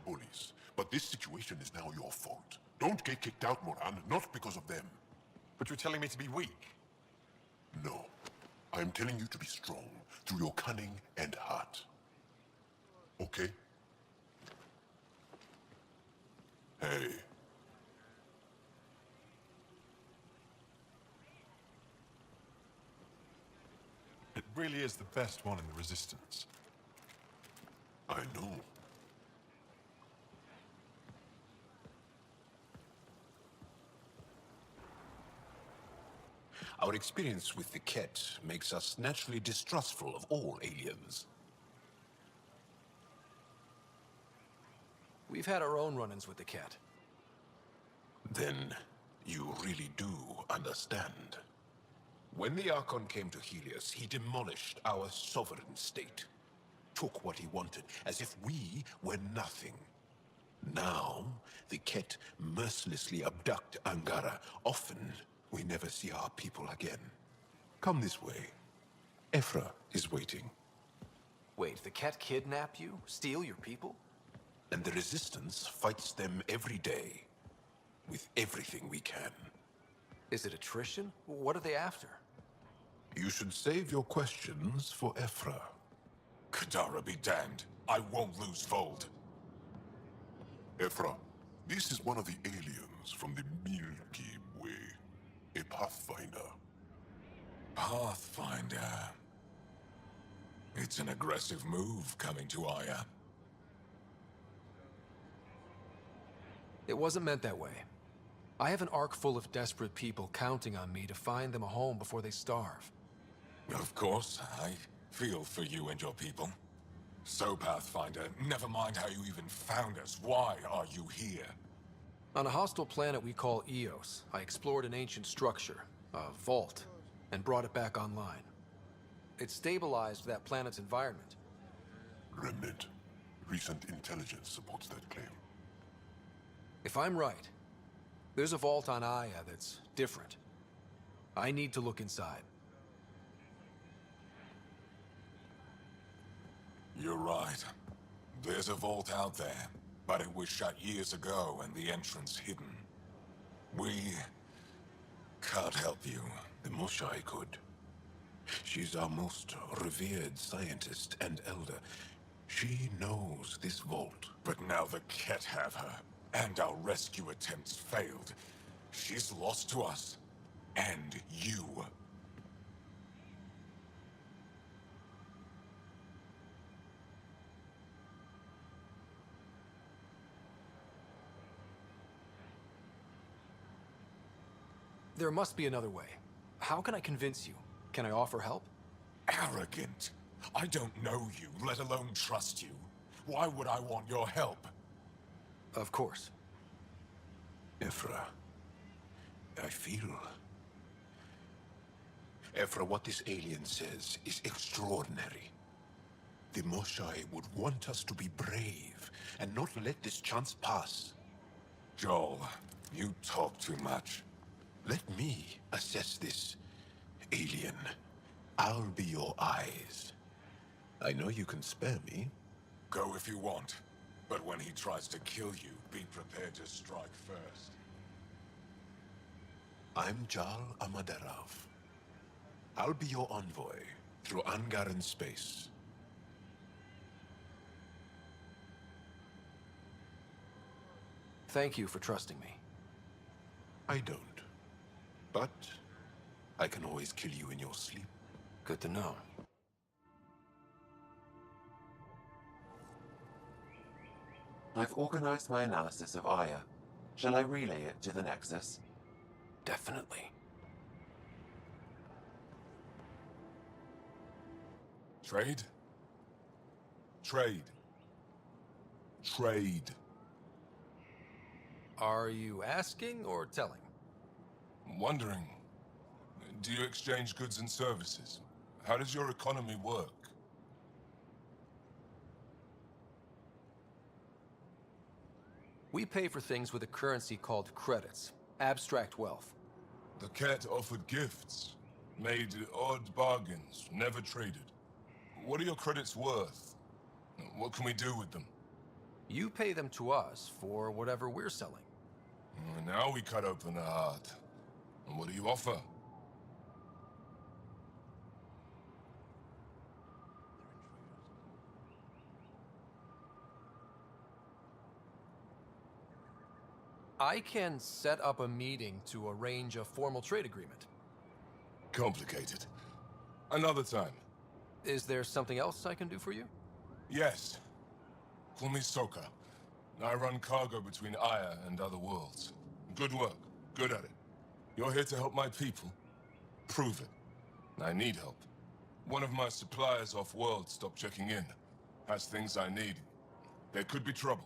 bullies, but this situation is now your fault. Don't get kicked out, Moran, not because of them. But you're telling me to be weak? No. I'm telling you to be strong through your cunning and heart. Okay? Hey. It really is the best one in the Resistance. I know. Our experience with the Ket makes us naturally distrustful of all aliens. We've had our own run-ins with the Ket. Then you really do understand. When the Archon came to Helios, he demolished our sovereign state. Took what he wanted, as if we were nothing. Now, the Ket mercilessly abduct Angara. Often, we never see our people again. Come this way. Ephra is waiting. Wait, the Ket kidnap you? Steal your people? And the Resistance fights them every day. With everything we can. Is it attrition? What are they after? You should save your questions for Ephra. Kadara be damned. I won't lose Vold. Ephra, this is one of the aliens from the Milky Way. A Pathfinder. Pathfinder. It's an aggressive move coming to Aya. It wasn't meant that way. I have an ark full of desperate people counting on me to find them a home before they starve. Of course, I feel for you and your people. So, Pathfinder, never mind how you even found us. Why are you here? On a hostile planet we call Eos, I explored an ancient structure, a vault, and brought it back online. It stabilized that planet's environment. Remnant. Recent intelligence supports that claim. If I'm right, there's a vault on Aya that's different. I need to look inside. You're right. There's a vault out there, but it was shut years ago and the entrance hidden. We can't help you. The Moshai could. She's our most revered scientist and elder. She knows this vault. But now the Ket have her, and our rescue attempts failed. She's lost to us, and you. There must be another way. How can I convince you? Can I offer help? Arrogant. I don't know you, let alone trust you. Why would I want your help? Of course. Ephra, I feel... Ephra, what this alien says is extraordinary. The Moshai would want us to be brave and not let this chance pass. Joel, you talk too much. Let me assess this, alien. I'll be your eyes. I know you can spare me. Go if you want, but when he tries to kill you, be prepared to strike first. I'm Jal Amaderov. I'll be your envoy through Angaran space. Thank you for trusting me. I don't. But I can always kill you in your sleep. Good to know. I've organized my analysis of Aya. Shall I relay it to the Nexus? Definitely. Trade? Trade. Trade. Are you asking or telling? Wondering, do you exchange goods and services? How does your economy work? We pay for things with a currency called credits. Abstract wealth. The Ket offered gifts, made odd bargains, never traded. What are your credits worth? What can we do with them? You pay them to us for whatever we're selling. Now we cut open the heart. And what do you offer? I can set up a meeting to arrange a formal trade agreement. Complicated. Another time. Is there something else I can do for you? Yes. Call me Soka. I run cargo between Aya and other worlds. Good work. Good at it. You're here to help my people. Prove it. I need help. One of my suppliers off-world stopped checking in. Has things I need. There could be trouble.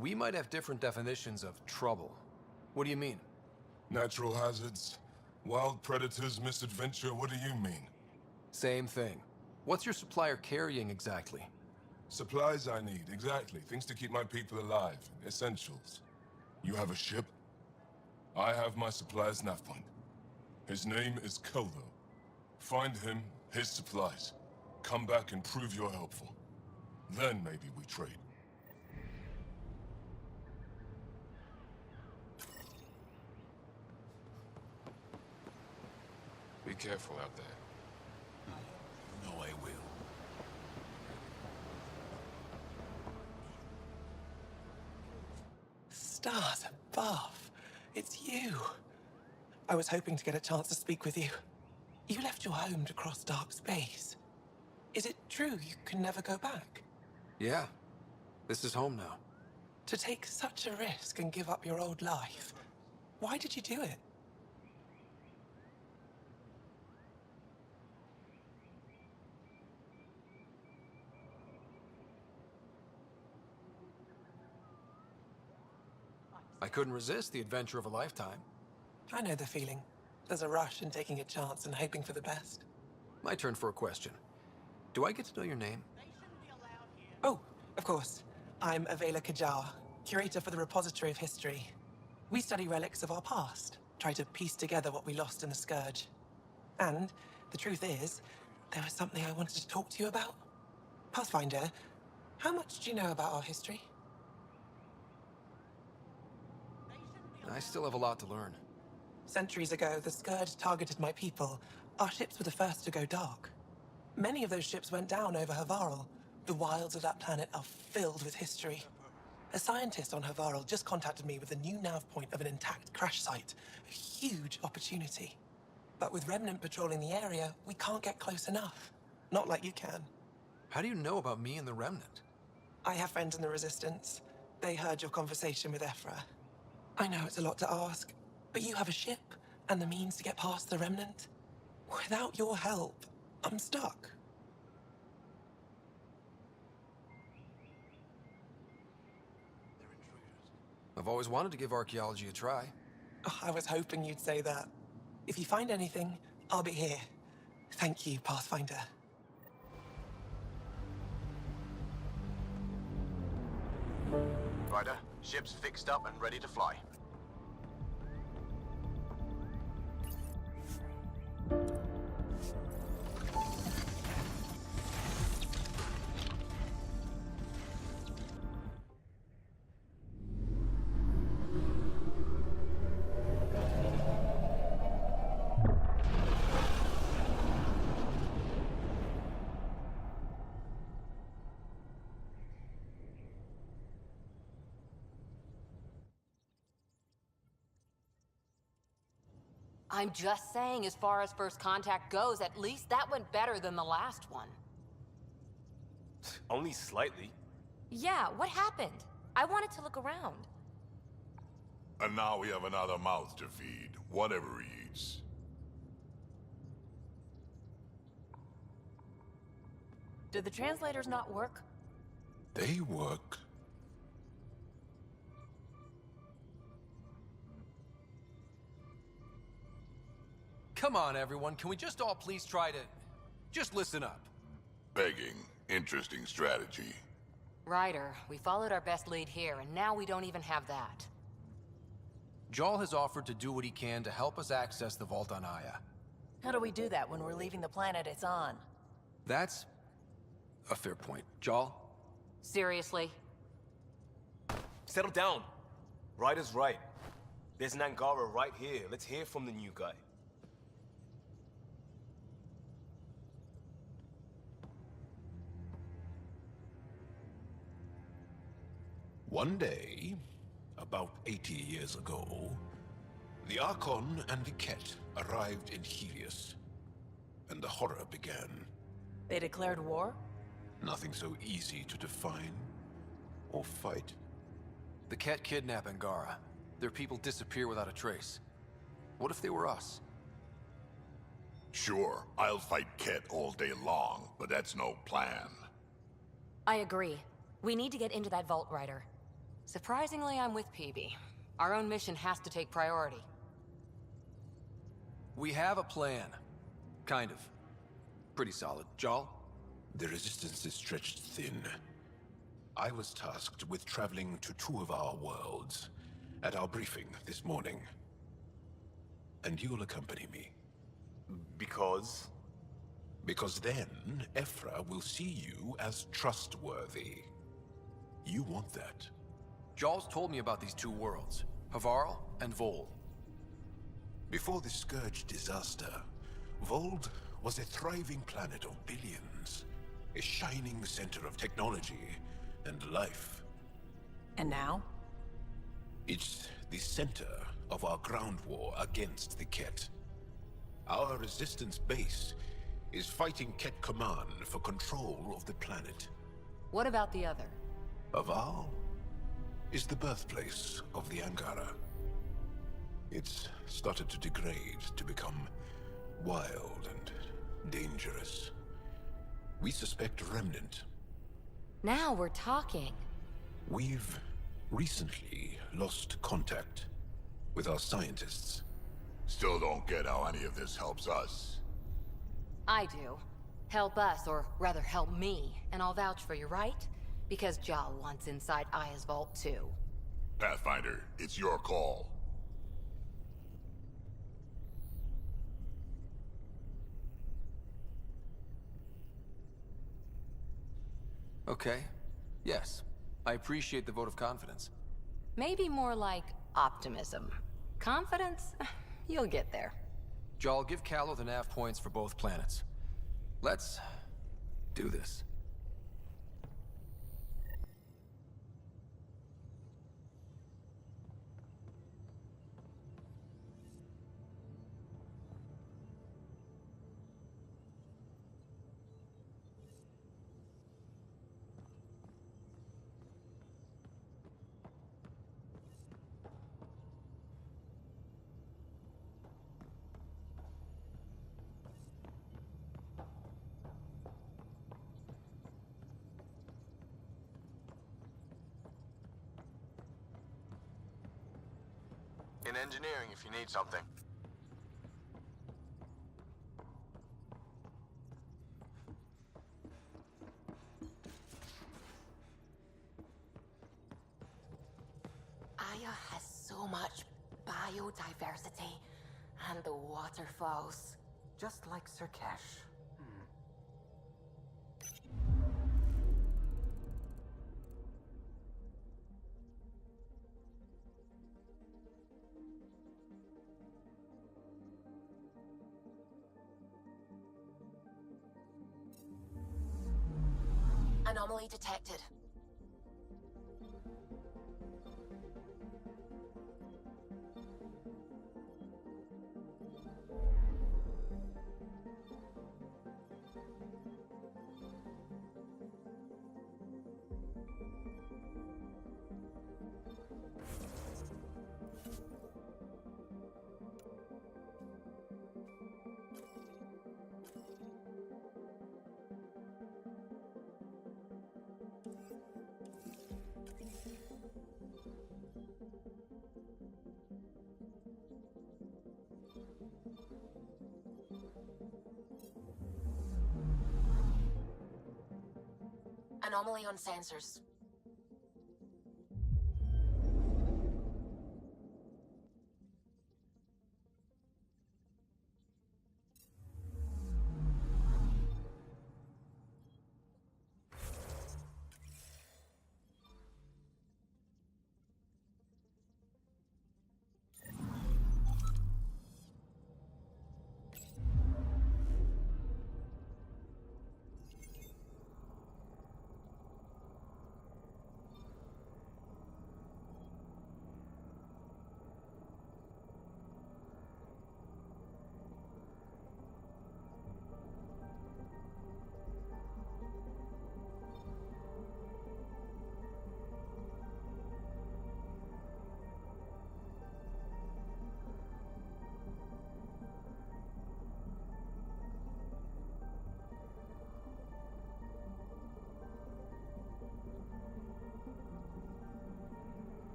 We might have different definitions of trouble. What do you mean? Natural hazards, wild predators, misadventure, what do you mean? Same thing. What's your supplier carrying exactly? Supplies I need, exactly. Things to keep my people alive. Essentials. You have a ship? I have my supplier's nav point. His name is Koldo. Find him, his supplies. Come back and prove you're helpful. Then maybe we trade. Be careful out there. No, I will. Stars above. It's you. I was hoping to get a chance to speak with you. You left your home to cross dark space. Is it true you can never go back? Yeah. This is home now. To take such a risk and give up your old life, why did you do it? I couldn't resist the adventure of a lifetime. I know the feeling. There's a rush in taking a chance and hoping for the best. My turn for a question. Do I get to know your name? Oh, of course. I'm Avela Kajar, curator for the Repository of History. We study relics of our past, try to piece together what we lost in the Scourge. And the truth is, there was something I wanted to talk to you about. Pathfinder, how much do you know about our history? I still have a lot to learn. Centuries ago, the Scourge targeted my people. Our ships were the first to go dark. Many of those ships went down over Havarl. The wilds of that planet are filled with history. A scientist on Havarl just contacted me with a new nav point of an intact crash site. A huge opportunity. But with Remnant patrolling the area, we can't get close enough. Not like you can. How do you know about me and the Remnant? I have friends in the Resistance. They heard your conversation with Ephra. I know it's a lot to ask, but you have a ship and the means to get past the Remnant. Without your help, I'm stuck. I've always wanted to give archaeology a try. Oh, I was hoping you'd say that. If you find anything, I'll be here. Thank you, Pathfinder. Ryder, ship's fixed up and ready to fly. I'm just saying, as far as first contact goes, at least that went better than the last one. Only slightly. Yeah, what happened? I wanted to look around. And now we have another mouth to feed, whatever he eats. Did the translators not work? They work. Come on, everyone. Can we just all please try to... just listen up? Begging, interesting strategy. Ryder, we followed our best lead here, and now we don't even have that. Jarl has offered to do what he can to help us access the Vault on Aya. How do we do that when we're leaving the planet it's on? That's a fair point. Jal? Seriously? Settle down. Ryder's right. There's an Angara right here. Let's hear from the new guy. One day, about 80 years ago, the Archon and the Ket arrived in Helios, and the horror began. They declared war? Nothing so easy to define or fight. The Ket kidnap Angara. Their people disappear without a trace. What if they were us? Sure, I'll fight Ket all day long, but that's no plan. I agree. We need to get into that vault, Ryder. Surprisingly, I'm with PB. Our own mission has to take priority. We have a plan. Kind of. Pretty solid. Jal? The resistance is stretched thin. I was tasked with traveling to two of our worlds at our briefing this morning. And you'll accompany me. Because? Because then, Ephra will see you as trustworthy. You want that. Jal's told me about these two worlds, Havarl and Vol. Before the Scourge disaster, Vold was a thriving planet of billions. A shining center of technology and life. And now? It's the center of our ground war against the Ket. Our resistance base is fighting Ket Command for control of the planet. What about the other? Havarl is the birthplace of the Angara. It's started to degrade, to become wild and dangerous. We suspect a remnant. Now we're talking. We've recently lost contact with our scientists. Still don't get how any of this helps us. I do. Help us, or rather help me, and I'll vouch for you, right? Because Jal wants inside Aya's vault too. Pathfinder, it's your call. Okay. Yes. I appreciate the vote of confidence. Maybe more like optimism. Confidence? You'll get there. Jal, give Callow the nav points for both planets. Let's do this. In engineering, if you need something. Aya has so much biodiversity, and the waterfalls. Just like Sirkesh. Anomaly detected. Anomaly on sensors.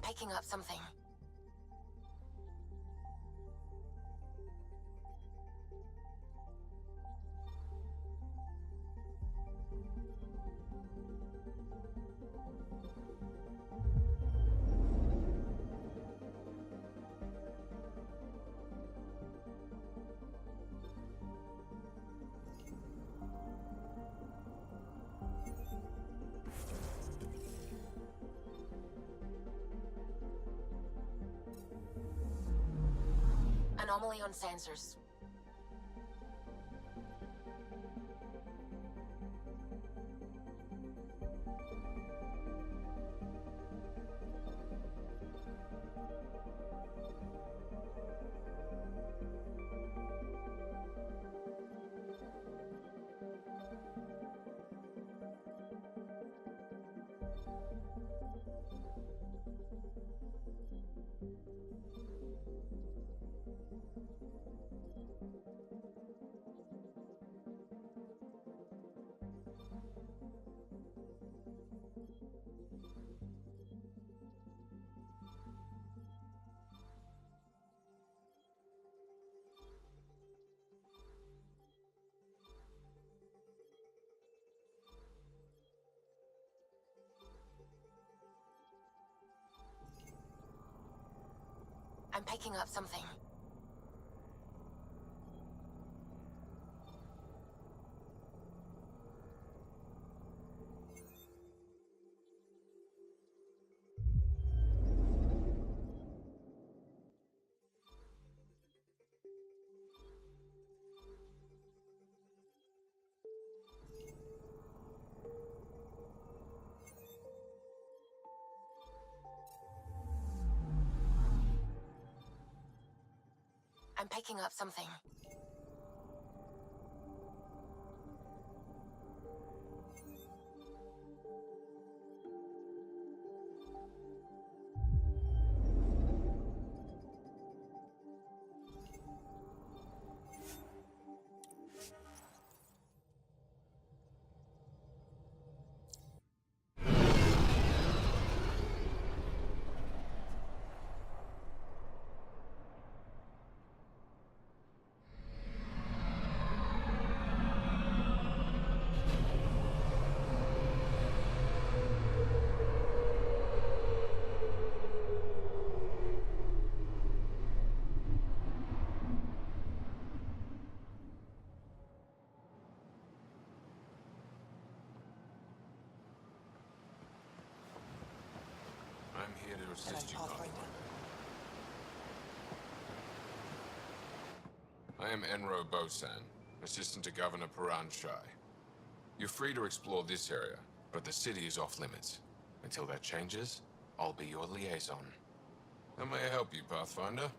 picking up something. Anomaly on sensors. I'm picking up something. I'm picking up something. I'm here to assist you, Pathfinder. I am Enro Bosan, assistant to Governor Paran Shai. You're free to explore this area, but the city is off limits. Until that changes, I'll be your liaison. How may I help you, Pathfinder?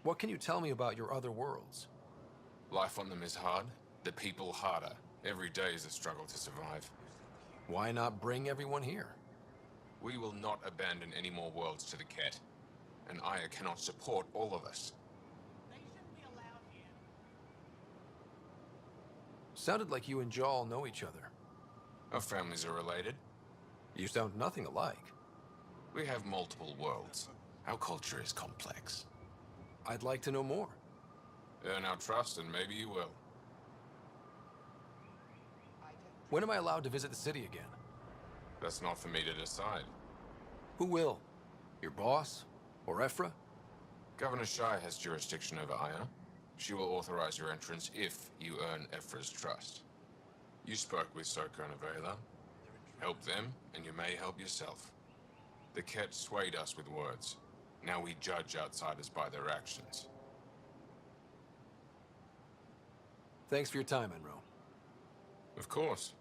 What can you tell me about your other worlds? Life on them is hard, the people harder. Every day is a struggle to survive. Why not bring everyone here? We will not abandon any more worlds to the Ket, and Aya cannot support all of us. Sounded like you and Jal know each other. Our families are related. You sound nothing alike. We have multiple worlds. Our culture is complex. I'd like to know more. Earn our trust and maybe you will. When am I allowed to visit the city again? That's not for me to decide. Who will? Your boss? Or Ephra? Governor Shai has jurisdiction over Aya. She will authorize your entrance if you earn Ephra's trust. You spoke with Soka and Avela. Help them, and you may help yourself. The Ket swayed us with words. Now we judge outsiders by their actions. Thanks for your time, Enro. Of course.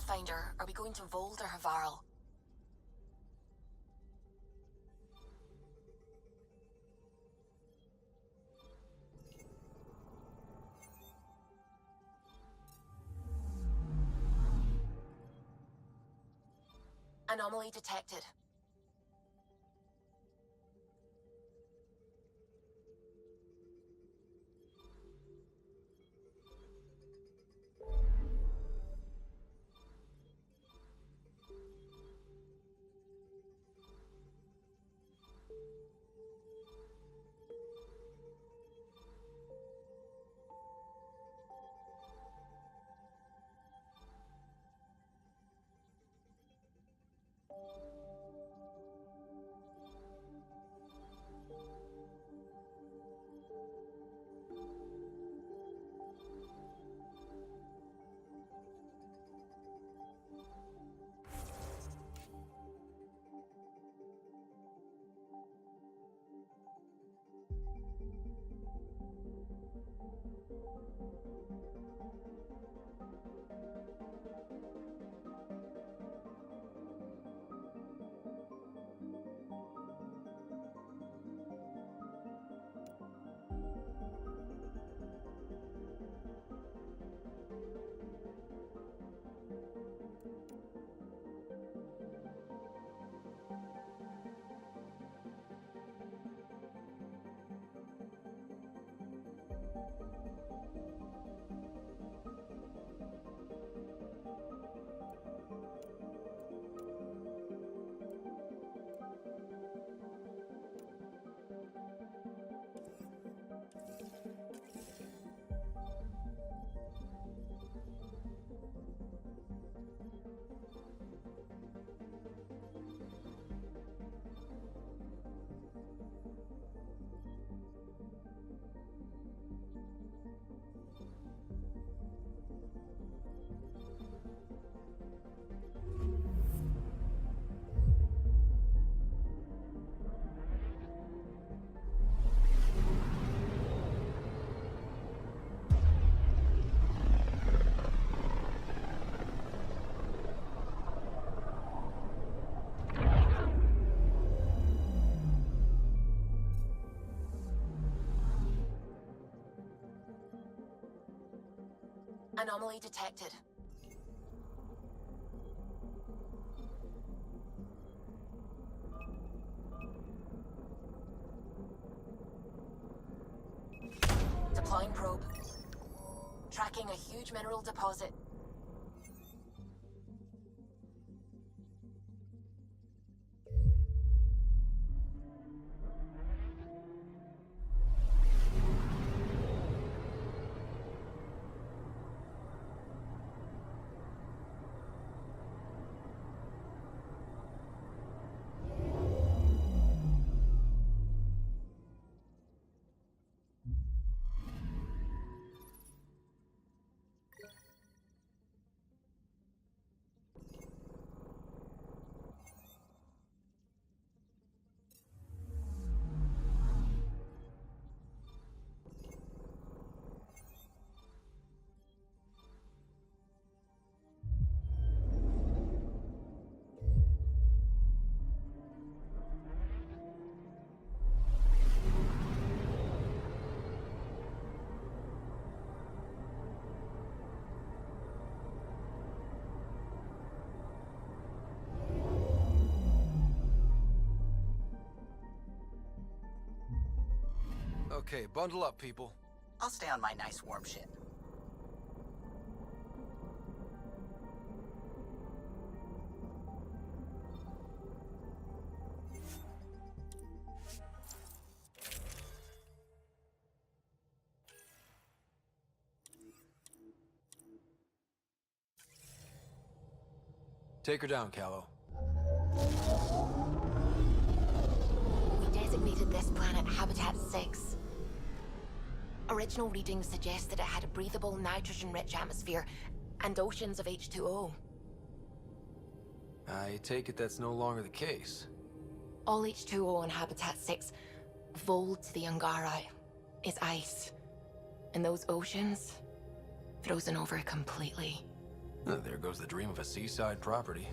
Pathfinder, are we going to Vold or Havarl? Anomaly detected. Anomaly detected. Deploying probe. Tracking a huge mineral deposit. Okay, bundle up, people. I'll stay on my nice warm ship. Take her down, Callow. We designated this planet Habitat 6. Original readings suggest that it had a breathable, nitrogen-rich atmosphere and oceans of H2O. I take it that's no longer the case. All H2O on Habitat 6, Vold to the Angara, is ice. And those oceans, frozen over completely. There goes the dream of a seaside property.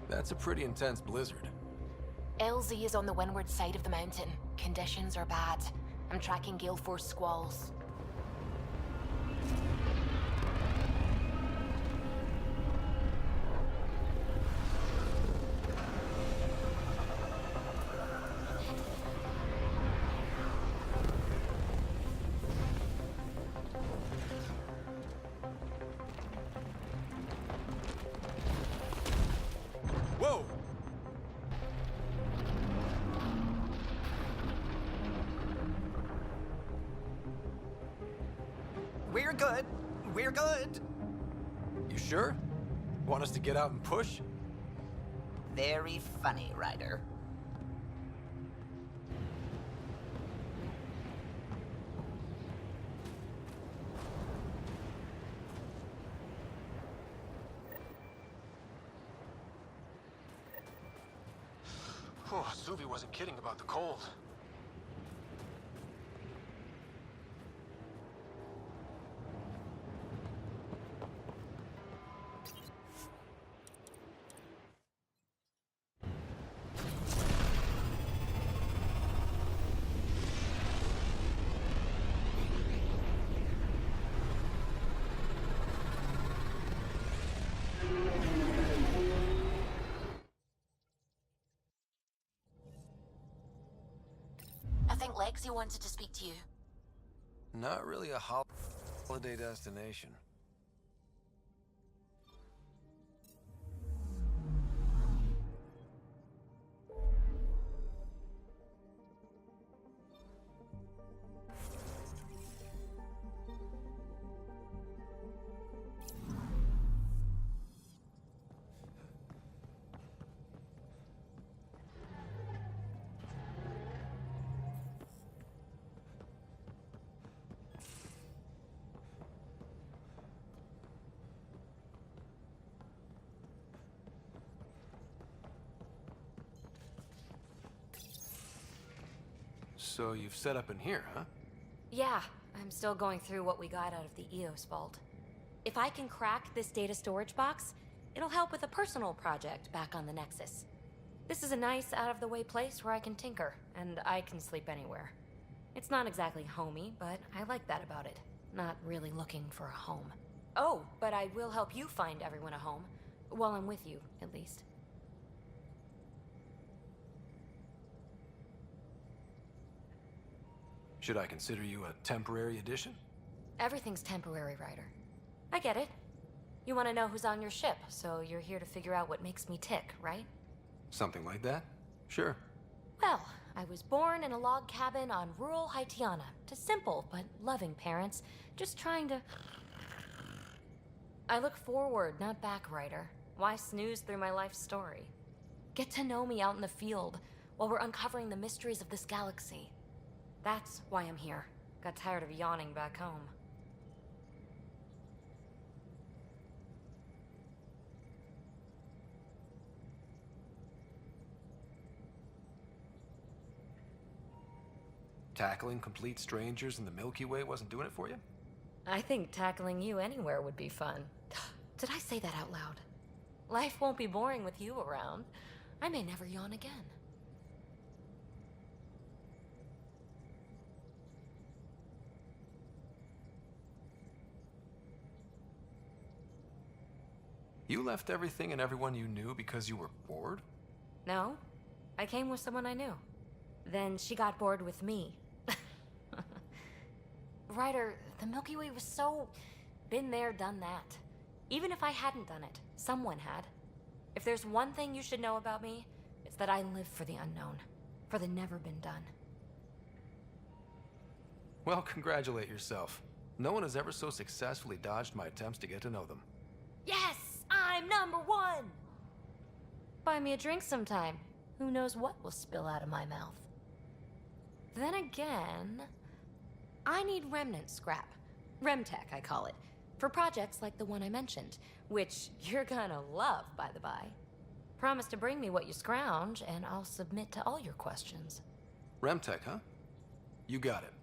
That's a pretty intense blizzard. LZ is on the windward side of the mountain. Conditions are bad. I'm tracking gale force squalls. Whoa! We're good. We're good. You sure? Want us to get out and push? Very funny, Ryder. Oh, Suvi wasn't kidding about the cold. I think Lexi wanted to speak to you. Not really a holiday destination. So you've set up in here, huh? Yeah, I'm still going through what we got out of the EOS vault. If I can crack this data storage box, it'll help with a personal project back on the Nexus. This is a nice, out-of-the-way place where I can tinker, and I can sleep anywhere. It's not exactly homey, but I like that about it. Not really looking for a home. Oh, but I will help you find everyone a home. While I'm with you, at least. Should I consider you a temporary addition? Everything's temporary, Ryder. I get it. You want to know who's on your ship, so you're here to figure out what makes me tick, right? Something like that? Sure. Well, I was born in a log cabin on rural Haitiana to simple but loving parents, just trying to... I look forward, not back, Ryder. Why snooze through my life story? Get to know me out in the field while we're uncovering the mysteries of this galaxy. That's why I'm here. Got tired of yawning back home. Tackling complete strangers in the Milky Way wasn't doing it for you? I think tackling you anywhere would be fun. Did I say that out loud? Life won't be boring with you around. I may never yawn again. You left everything and everyone you knew because you were bored? No, I came with someone I knew. Then she got bored with me. Ryder, the Milky Way was so... been there, done that. Even if I hadn't done it, someone had. If there's one thing you should know about me, it's that I live for the unknown. For the never been done. Well, congratulate yourself. No one has ever so successfully dodged my attempts to get to know them. Yes! I'm #1! Buy me a drink sometime. Who knows what will spill out of my mouth. Then again... I need remnant scrap. Remtech, I call it. For projects like the one I mentioned, which you're gonna love, by the by. Promise to bring me what you scrounge, and I'll submit to all your questions. Remtech, huh? You got it.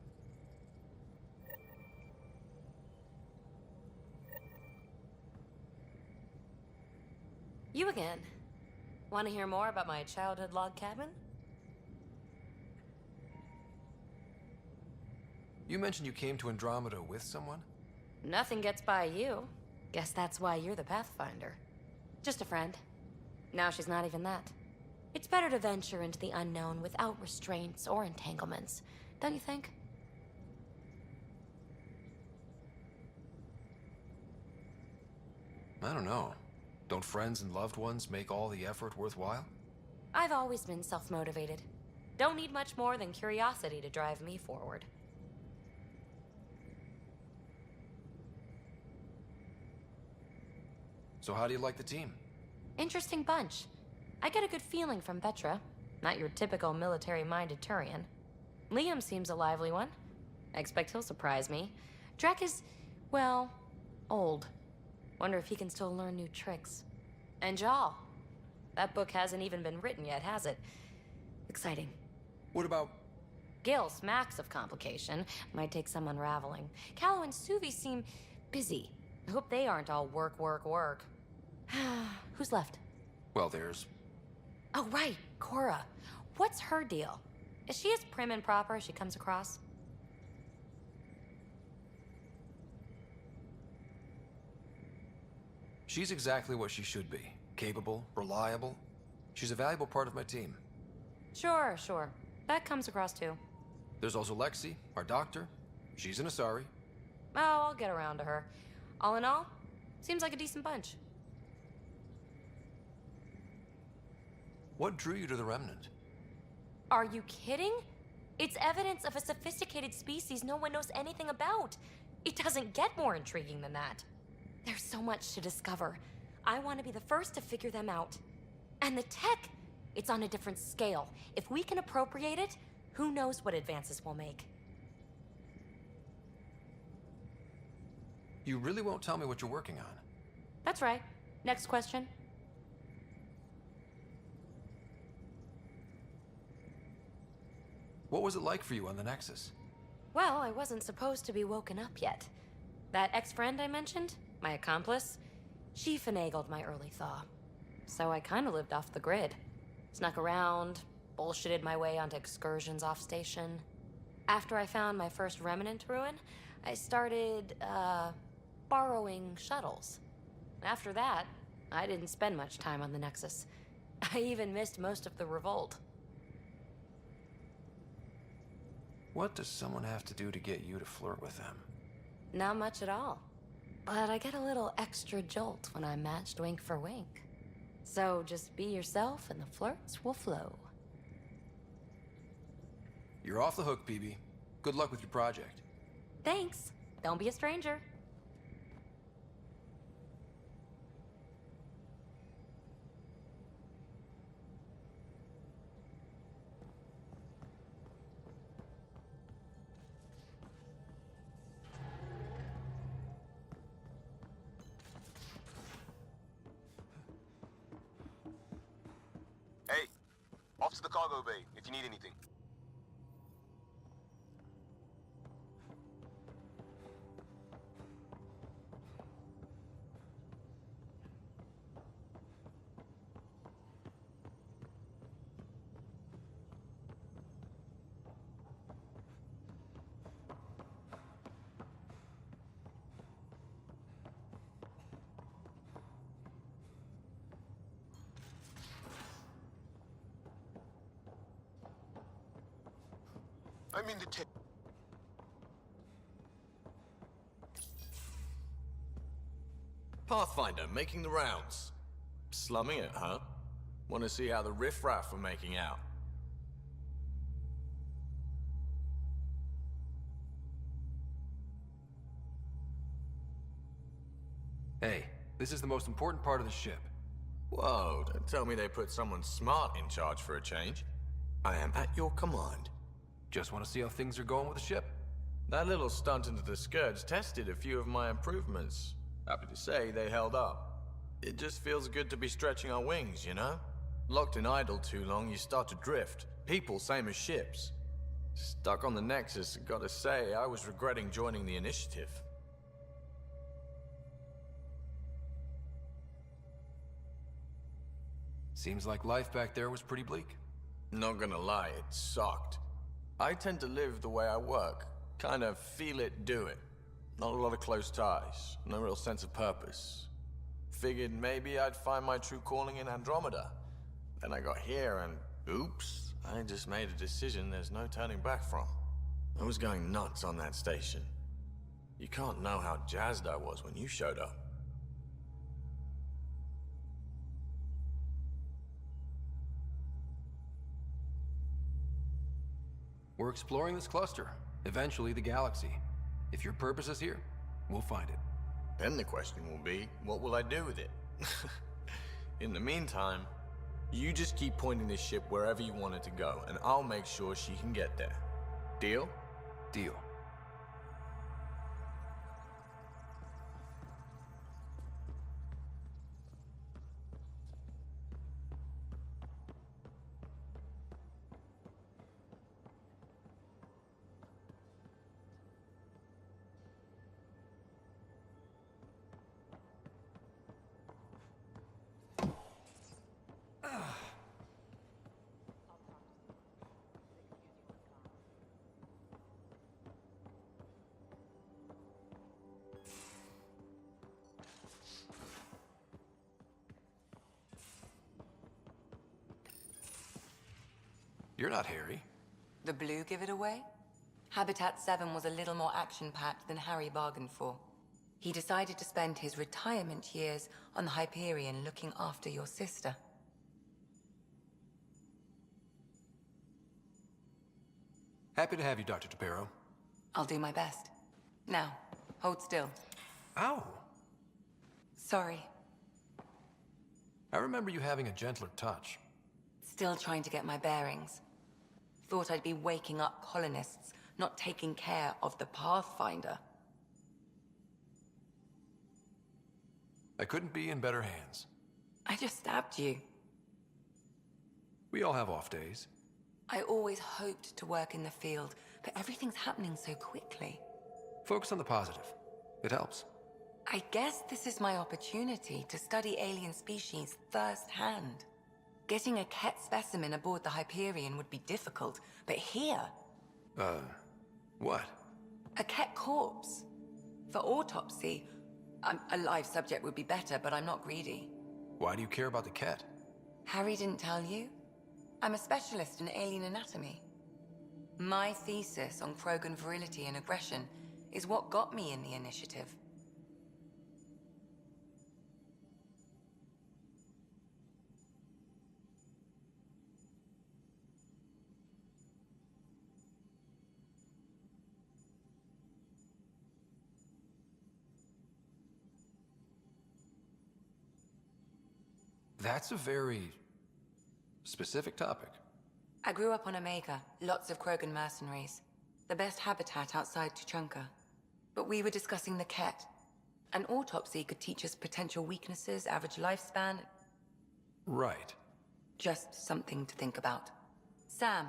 You again. Want to hear more about my childhood log cabin? You mentioned you came to Andromeda with someone? Nothing gets by you. Guess that's why you're the Pathfinder. Just a friend. Now she's not even that. It's better to venture into the unknown without restraints or entanglements, don't you think? I don't know. Don't friends and loved ones make all the effort worthwhile? I've always been self-motivated. Don't need much more than curiosity to drive me forward. So how do you like the team? Interesting bunch. I get a good feeling from Vetra. Not your typical military-minded Turian. Liam seems a lively one. I expect he'll surprise me. Drek is, well, old. Wonder if he can still learn new tricks. And Jal. That book hasn't even been written yet, has it? Exciting. What about... Gil smacks of complication. Might take some unraveling. Callow and Suvi seem busy. I hope they aren't all work, work, work. Who's left? Well, there's... Oh, right, Cora. What's her deal? Is she as prim and proper as she comes across? She's exactly what she should be. Capable, reliable. She's a valuable part of my team. Sure, sure. That comes across too. There's also Lexi, our doctor. She's an Asari. Oh, I'll get around to her. All in all, seems like a decent bunch. What drew you to the Remnant? Are you kidding? It's evidence of a sophisticated species no one knows anything about. It doesn't get more intriguing than that. There's so much to discover. I want to be the first to figure them out. And the tech, it's on a different scale. If we can appropriate it, who knows what advances we'll make. You really won't tell me what you're working on? That's right. Next question. What was it like for you on the Nexus? Well, I wasn't supposed to be woken up yet. That ex-friend I mentioned, my accomplice, she finagled my early thaw. So I kind of lived off the grid. Snuck around, bullshitted my way onto excursions off station. After I found my first remnant ruin, I started, borrowing shuttles. After that, I didn't spend much time on the Nexus. I even missed most of the revolt. What does someone have to do to get you to flirt with them? Not much at all. But I get a little extra jolt when I'm matched wink for wink. So just be yourself and the flirts will flow. You're off the hook, PB. Good luck with your project. Thanks. Don't be a stranger. Hey, off to the cargo bay if you need anything. I'm in the tip. Pathfinder, making the rounds. Slumming it, huh? Want to see how the riffraff are making out? Hey, this is the most important part of the ship. Whoa, don't tell me they put someone smart in charge for a change. I am at your command. Just want to see how things are going with the ship. That little stunt into the Scourge tested a few of my improvements. Happy to say they held up. It just feels good to be stretching our wings, you know? Locked in idle too long, you start to drift. People, same as ships. Stuck on the Nexus, gotta say, I was regretting joining the Initiative. Seems like life back there was pretty bleak. Not gonna lie, it sucked. I tend to live the way I work. Kind of feel it, do it. Not a lot of close ties, no real sense of purpose. Figured maybe I'd find my true calling in Andromeda. Then I got here and, oops, I just made a decision there's no turning back from. I was going nuts on that station. You can't know how jazzed I was when you showed up. We're exploring this cluster, eventually the galaxy. If your purpose is here, we'll find it. Then the question will be, what will I do with it? In the meantime, you just keep pointing this ship wherever you want it to go, and I'll make sure she can get there. Deal? Deal. You're not Harry. The blue give it away? Habitat 7 was a little more action-packed than Harry bargained for. He decided to spend his retirement years on the Hyperion looking after your sister. Happy to have you, Dr. Tapero. I'll do my best. Now, hold still. Ow! Sorry. I remember you having a gentler touch. Still trying to get my bearings. Thought I'd be waking up colonists, not taking care of the Pathfinder. I couldn't be in better hands. I just stabbed you. We all have off days. I always hoped to work in the field, but everything's happening so quickly. Focus on the positive. It helps. I guess this is my opportunity to study alien species firsthand. Getting a Ket specimen aboard the Hyperion would be difficult, but here... What? A Ket corpse. For autopsy, a live subject would be better, but I'm not greedy. Why do you care about the Ket? Harry didn't tell you? I'm a specialist in alien anatomy. My thesis on Krogan virility and aggression is what got me in the Initiative. That's a very specific topic. I grew up on Omega, lots of Krogan mercenaries. The best habitat outside Tuchanka. But we were discussing the Ket. An autopsy could teach us potential weaknesses, average lifespan. Right. Just something to think about. Sam,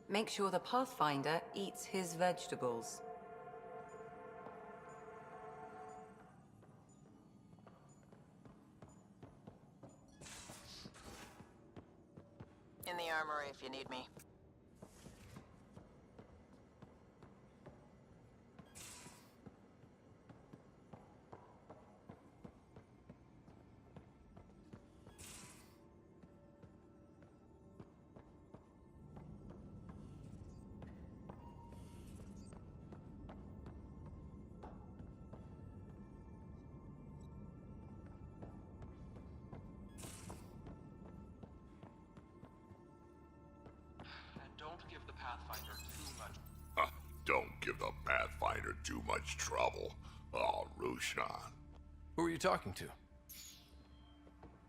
make sure the Pathfinder eats his vegetables. In the armory if you need me. Don't give the Pathfinder too much trouble. Oh, Rushan. Who are you talking to?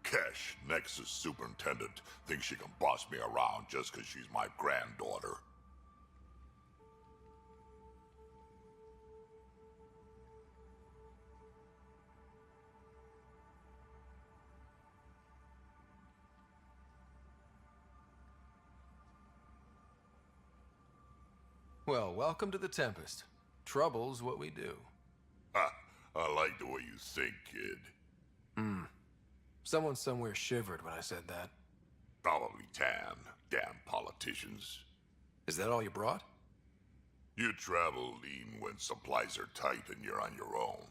Kesh, Nexus Superintendent, thinks she can boss me around just because she's my granddaughter. Well, welcome to the Tempest. Trouble's what we do. Ha! I like the way you think, kid. Someone somewhere shivered when I said that. Probably Tan. Damn politicians. Is that all you brought? You travel lean when supplies are tight and you're on your own.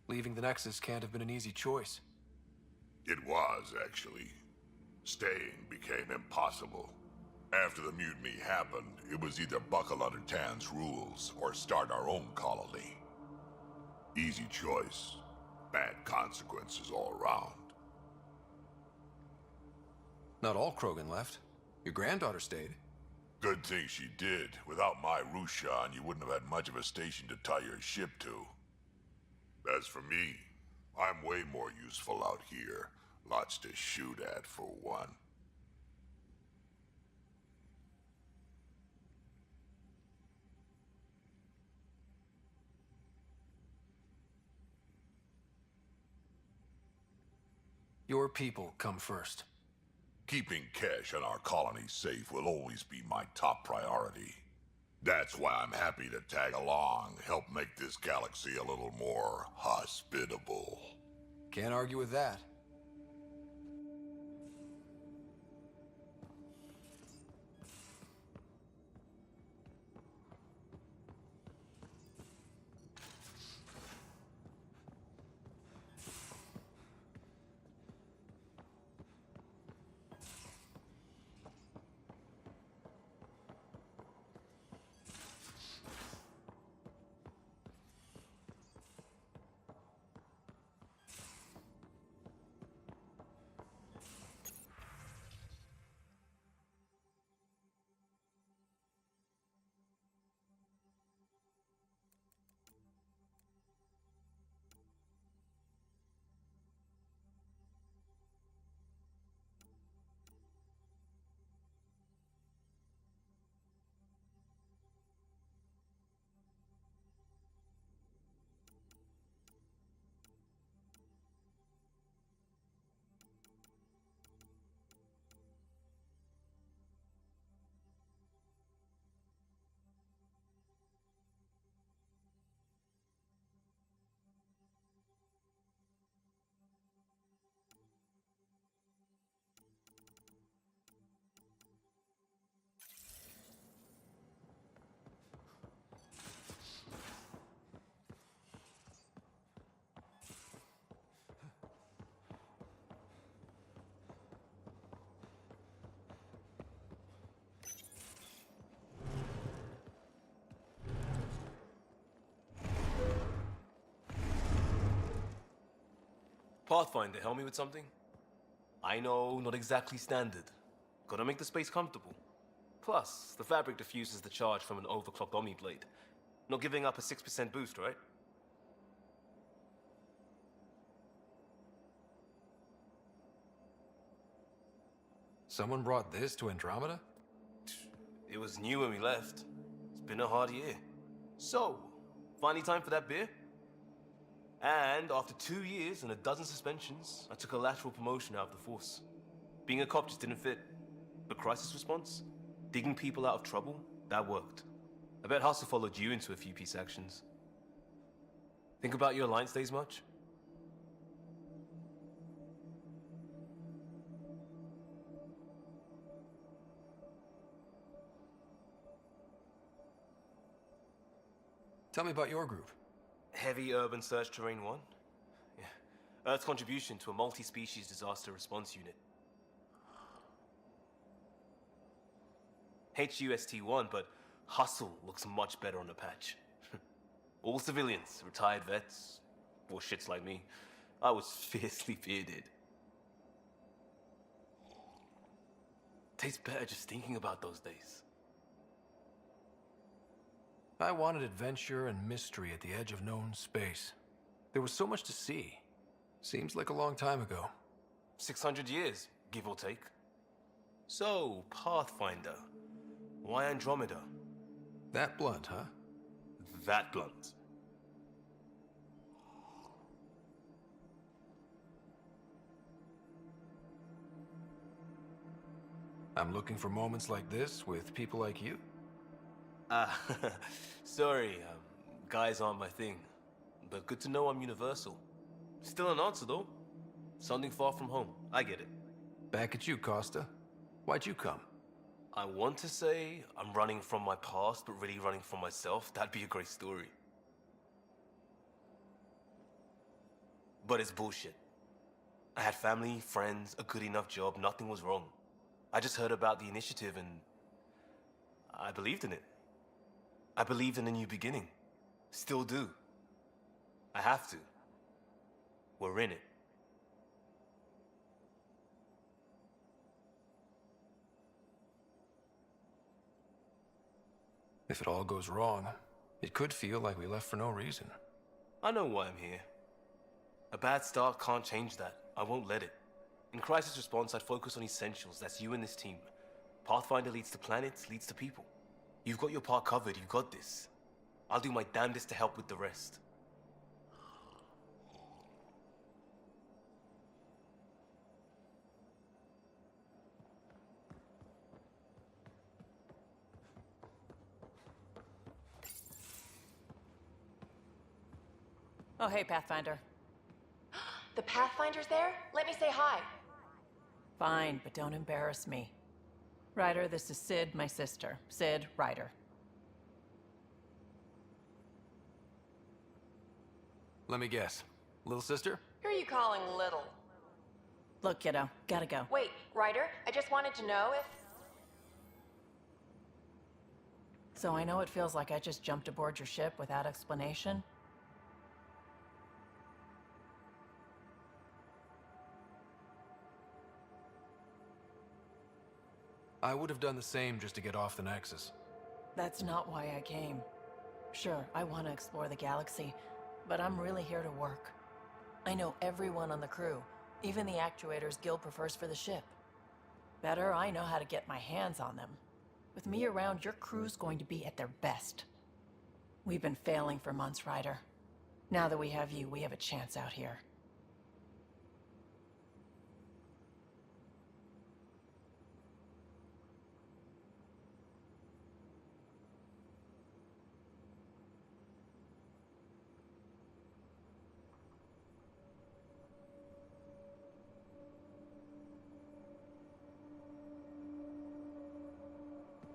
Leaving the Nexus can't have been an easy choice. It was, actually. Staying became impossible. After the mutiny happened, it was either buckle under Tan's rules or start our own colony. Easy choice. Bad consequences all around. Not all Krogan left. Your granddaughter stayed. Good thing she did. Without my Rushan, you wouldn't have had much of a station to tie your ship to. As for me, I'm way more useful out here. Lots to shoot at, for one. Your people come first. Keeping Kesh and our colony safe will always be my top priority. That's why I'm happy to tag along, help make this galaxy a little more hospitable. Can't argue with that. Pathfinder, help me with something? I know, not exactly standard. Gotta make the space comfortable. Plus, the fabric diffuses the charge from an overclocked Omni Blade. Not giving up a 6% boost, right? Someone brought this to Andromeda? It was new when we left. It's been a hard year. So, finally time for that beer? And after 2 years and a dozen suspensions, I took a lateral promotion out of the force. Being a cop just didn't fit. But crisis response? Digging people out of trouble? That worked. I bet Hustle followed you into a few peace actions. Think about your Alliance days much? Tell me about your group. Heavy Urban Search Terrain 1? Yeah. Earth's contribution to a multi-species disaster response unit. HUST-1, but Hustle looks much better on the patch. All civilians, retired vets, or shits like me. I was fiercely bearded. Tastes better just thinking about those days. I wanted adventure and mystery at the edge of known space. There was so much to see. Seems like a long time ago. 600 years, give or take. So, Pathfinder. Why Andromeda? That blunt, huh? That blunt. I'm looking for moments like this with people like you. Ah, sorry, guys aren't my thing. But good to know I'm universal. Still an answer, though. Something far from home. I get it. Back at you, Costa. Why'd you come? I want to say I'm running from my past, but really running from myself. That'd be a great story. But it's bullshit. I had family, friends, a good enough job, nothing was wrong. I just heard about the initiative and I believed in it. I believed in a new beginning. Still do. I have to. We're in it. If it all goes wrong, it could feel like we left for no reason. I know why I'm here. A bad start can't change that. I won't let it. In crisis response, I'd focus on essentials. That's you and this team. Pathfinder leads to planets, leads to people. You've got your part covered. You've got this. I'll do my damnedest to help with the rest. Oh, hey, Pathfinder. The Pathfinder's there? Let me say hi. Fine, but don't embarrass me. Ryder, this is Sid, my sister. Sid, Ryder. Let me guess. Little sister? Who are you calling little? Look, kiddo, gotta go. Wait, Ryder, I just wanted to know if... So I know it feels like I just jumped aboard your ship without explanation. I would have done the same just to get off the Nexus. That's not why I came. Sure, I want to explore the galaxy, but I'm really here to work. I know everyone on the crew, even the actuators Gil prefers for the ship. Better, I know how to get my hands on them. With me around, your crew's going to be at their best. We've been failing for months, Ryder. Now that we have you, we have a chance out here.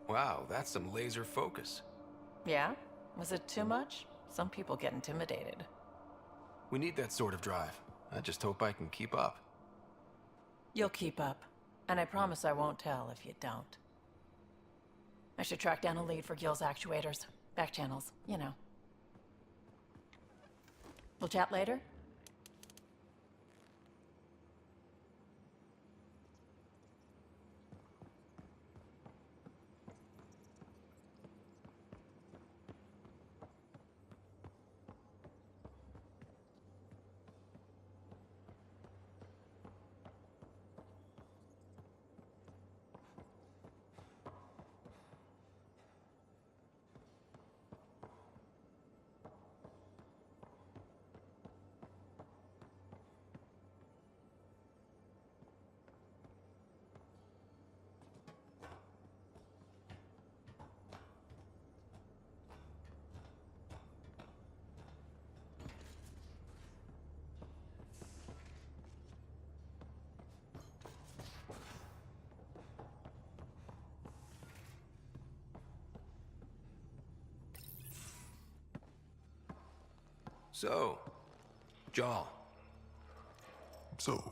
Wow, that's some laser focus. Yeah? Was it too much? Some people get intimidated. We need that sort of drive. I just hope I can keep up. You'll keep up. And I promise I won't tell if you don't. I should track down a lead for Gil's actuators. Back channels, you know. We'll chat later? So, Jal. So,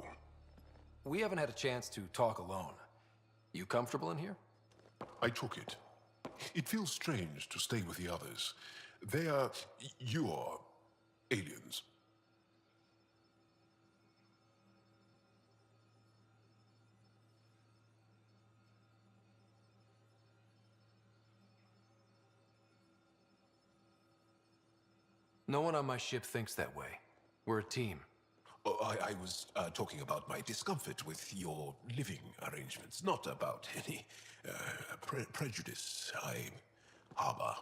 we haven't had a chance to talk alone. You comfortable in here? I took it. It feels strange to stay with the others. They are... you are... aliens. No one on my ship thinks that way. We're a team. Oh, I was talking about my discomfort with your living arrangements, not about any prejudice I harbor.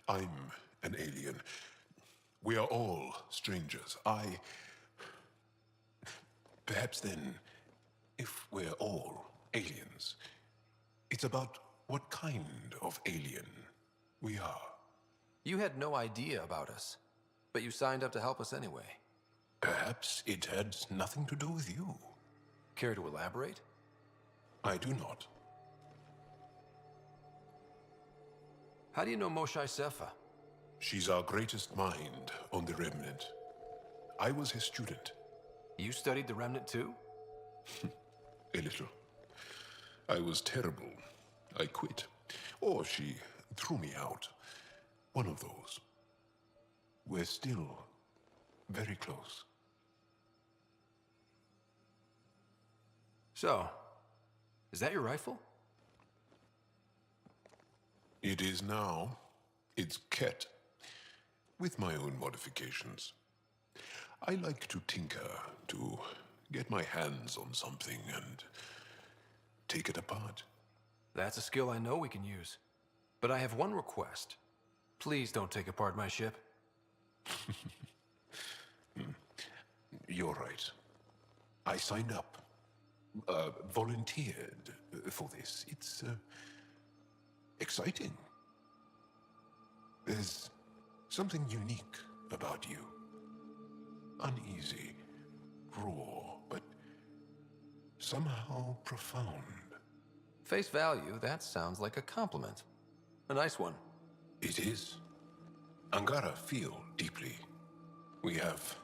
I'm an alien. We are all strangers. Perhaps then, if we're all aliens. It's about what kind of alien we are. You had no idea about us, but you signed up to help us anyway. Perhaps it had nothing to do with you. Care to elaborate? I do not. How do you know Moshae Sefa? She's our greatest mind on the Remnant. I was his student. You studied the Remnant too? A little. I was terrible. I quit. Or she threw me out. One of those. We're still very close. So, is that your rifle? It is now. It's Ket, with my own modifications. I like to tinker, to get my hands on something and take it apart. That's a skill I know we can use. But I have one request. Please don't take apart my ship. You're right. I signed up. Volunteered for this. It's exciting. There's something unique about you. Uneasy, raw, but somehow profound. Face value, that sounds like a compliment. A nice one. It is. Angara feel deeply. We have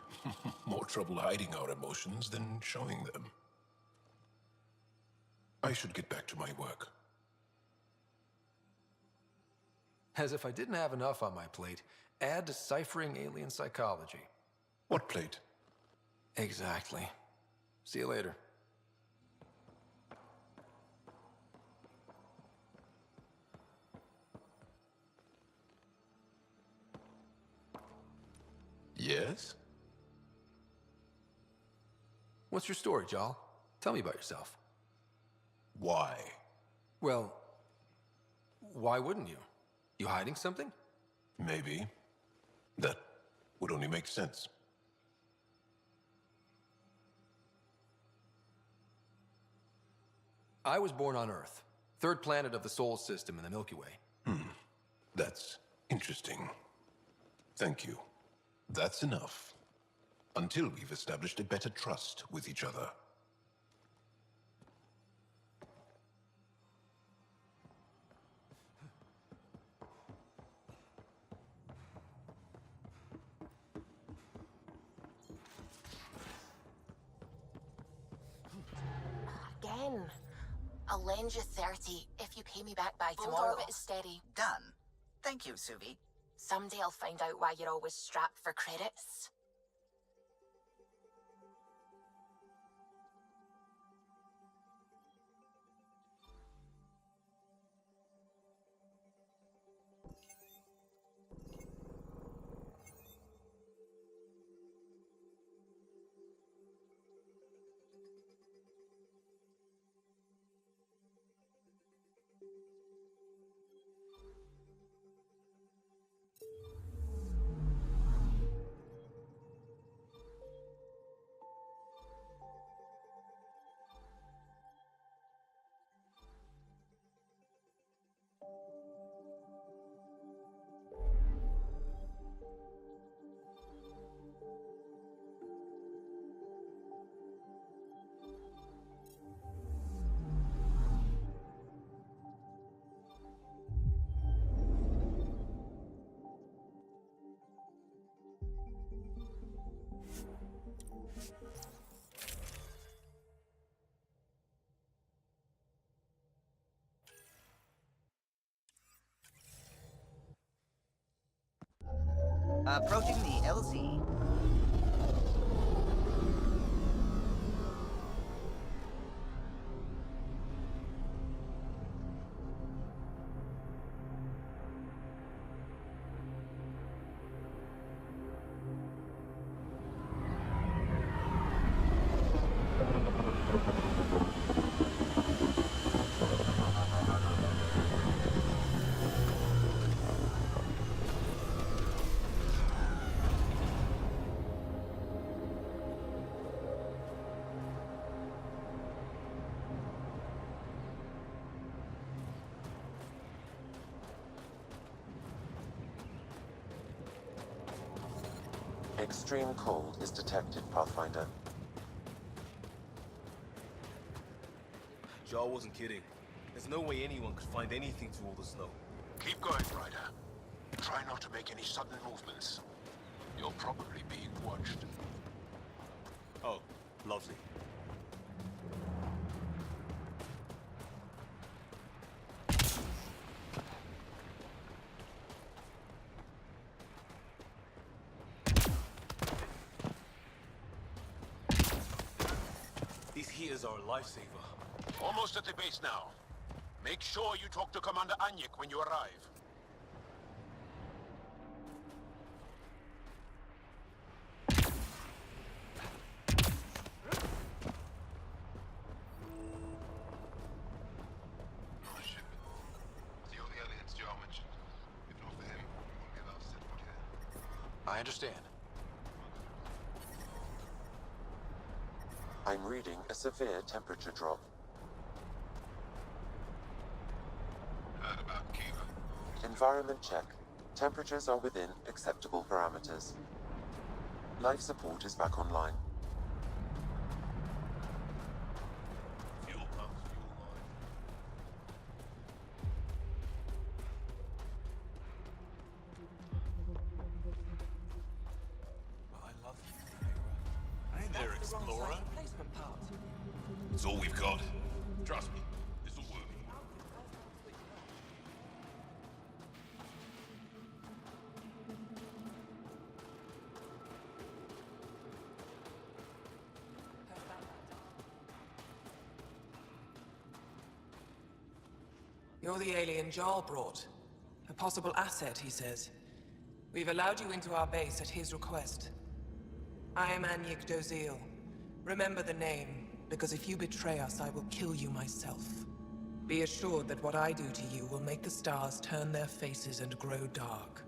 more trouble hiding our emotions than showing them. I should get back to my work. As if I didn't have enough on my plate, add deciphering alien psychology. What plate? Exactly. See you later. Yes? What's your story, Jal? Tell me about yourself. Why? Well, why wouldn't you? You hiding something? Maybe. That would only make sense. I was born on Earth, third planet of the Sol system in the Milky Way. That's interesting. Thank you. That's enough. Until we've established a better trust with each other. Again. I'll lend you 30 if you pay me back by Full tomorrow. total. Orbit is steady. Done. Thank you, Suvi. Someday I'll find out why you're always strapped for credits. Approaching the LZ. Extreme cold is detected, Pathfinder. Jar wasn't kidding. There's no way anyone could find anything through all the snow. Keep going, Ryder. Try not to make any sudden movements. You're probably being watched. Oh, lovely. These heaters are a lifesaver. Almost at the base now. Make sure you talk to Commander Anyik when you arrive. Oh shit. The only aliens Joe mentioned. If not for him, we wouldn't be allowed to set foot here. I understand. I'm reading a severe temperature drop. Heard about Kiva. Environment check. Temperatures are within acceptable parameters. Life support is back online. Fuel pumps, fuel line. Well, I love you. Hey there, Explorer. Replacement part. It's all we've got. Trust me, this'll work. You're the alien Jarl brought. A possible asset, he says. We've allowed you into our base at his request. I am Anyik Dozil. Remember the name, because if you betray us, I will kill you myself. Be assured that what I do to you will make the stars turn their faces and grow dark.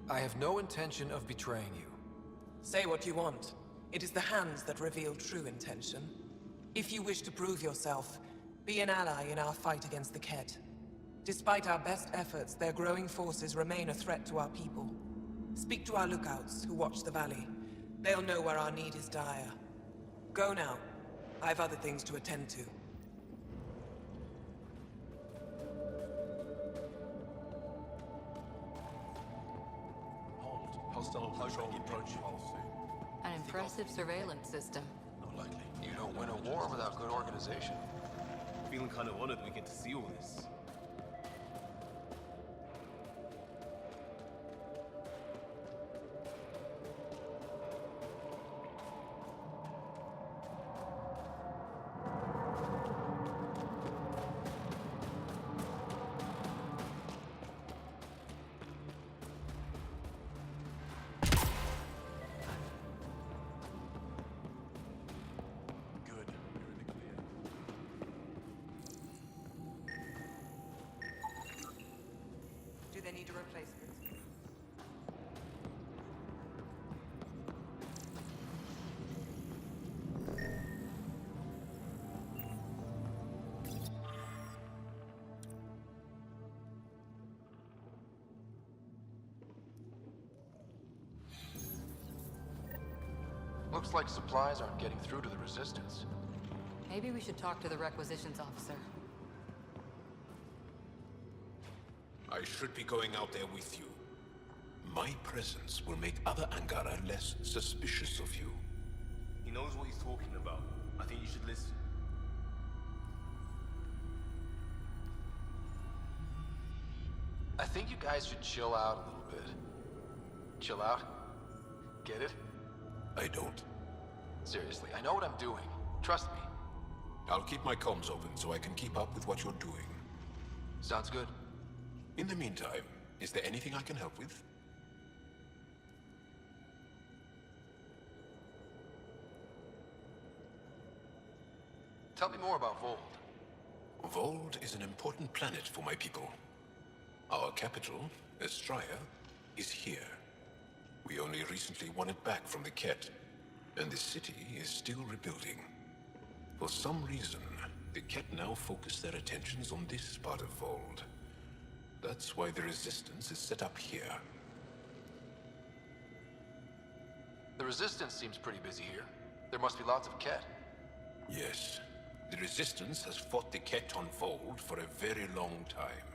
I have no intention of betraying you. Say what you want. It is the hands that reveal true intention. If you wish to prove yourself, be an ally in our fight against the Ket. Despite our best efforts, their growing forces remain a threat to our people. Speak to our lookouts, who watch the valley. They'll know where our need is dire. Go now. I have other things to attend to. Hold. Hostile patrol approaching. An impressive surveillance system. Not likely. You don't win a war without good organization. Feeling kind of honored we get to see all this. Good. You're in the clear. Do they need a replacement? Looks like supplies aren't getting through to the Resistance. Maybe we should talk to the requisitions officer. I should be going out there with you. My presence will make other Angara less suspicious of you. He knows what he's talking about. I think you should listen. I think you guys should chill out a little bit. Chill out? Get it? I don't. Seriously, I know what I'm doing. Trust me. I'll keep my comms open so I can keep up with what you're doing. Sounds good. In the meantime, is there anything I can help with? Tell me more about Vold. Vold is an important planet for my people. Our capital, Estraya, is here. We only recently won it back from the Ket, and the city is still rebuilding. For some reason, the Ket now focus their attentions on this part of Vold. That's why the Resistance is set up here. The Resistance seems pretty busy here. There must be lots of Ket. Yes. The Resistance has fought the Ket on Vold for a very long time.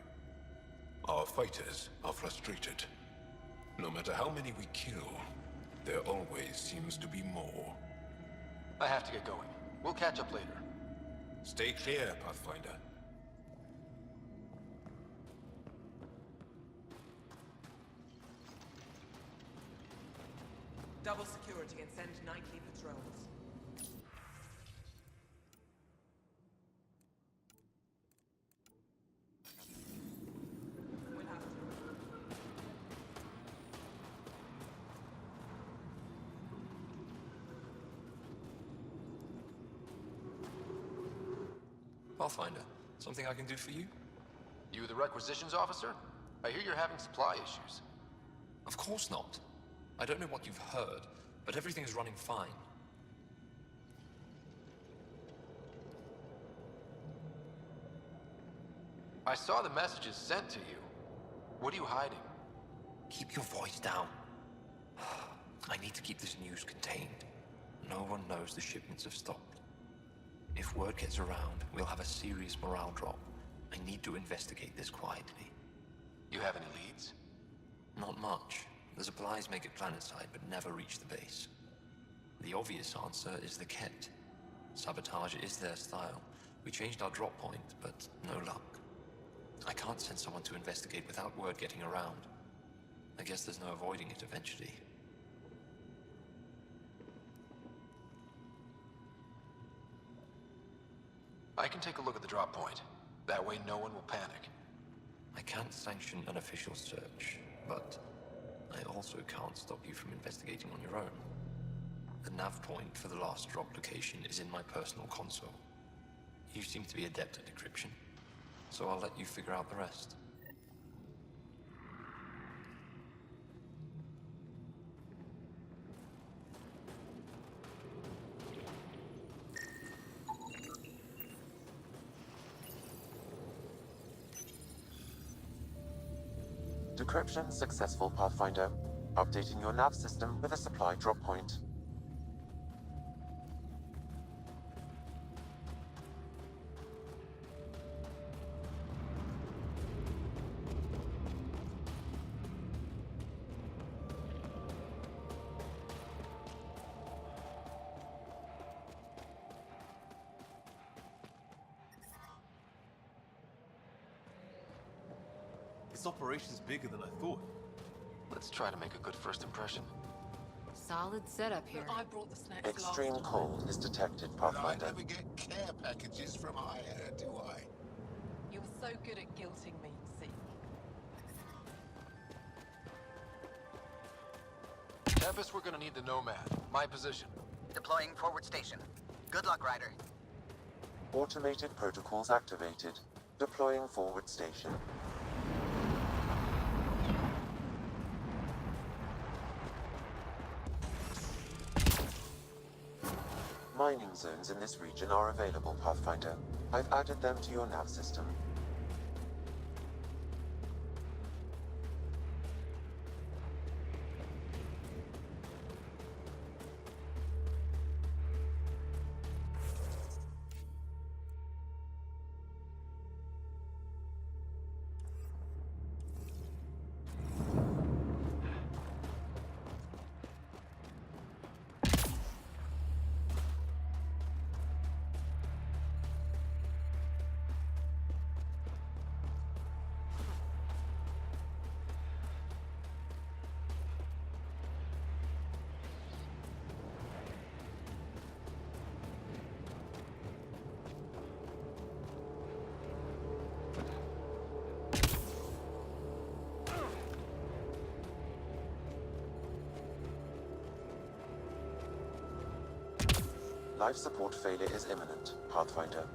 Our fighters are frustrated. No matter how many we kill, there always seems to be more. I have to get going. We'll catch up later. Stay clear, Pathfinder. Double security and send nightly patrols. We'll have to. Pathfinder, something I can do for you? You the requisitions officer? I hear you're having supply issues. Of course not. I don't know what you've heard, but everything is running fine. I saw the messages sent to you. What are you hiding? Keep your voice down. I need to keep this news contained. No one knows the shipments have stopped. If word gets around, we'll have a serious morale drop. I need to investigate this quietly. You have any leads? Not much. The supplies make it planetside, but never reach the base. The obvious answer is the Ket. Sabotage is their style. We changed our drop point, but no luck. I can't send someone to investigate without word getting around. I guess there's no avoiding it eventually. I can take a look at the drop point. That way no one will panic. I can't sanction an official search, but I also can't stop you from investigating on your own. The nav point for the last drop location is in my personal console. You seem to be adept at decryption, so I'll let you figure out the rest. Decryption successful, Pathfinder. Updating your nav system with a supply drop point. This operation's bigger than I thought. Let's try to make a good first impression. Solid setup here. I brought the snacks Extreme last time. cold is detected, Pathfinder. I never get care packages from Aya, do I? You were so good at guilting me, see. Tempest, we're gonna need the Nomad. My position. Deploying forward station. Good luck, Ryder. Automated protocols activated. Deploying forward station. Mining zones in this region are available, Pathfinder. I've added them to your nav system. Life support failure is imminent, Pathfinder.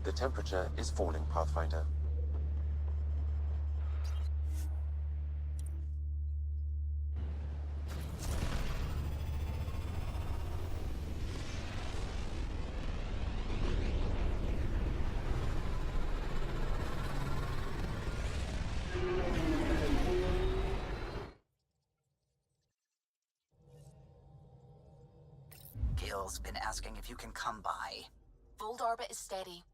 The temperature is falling, Pathfinder. Bill's been asking if you can come by. Fold orbit is steady.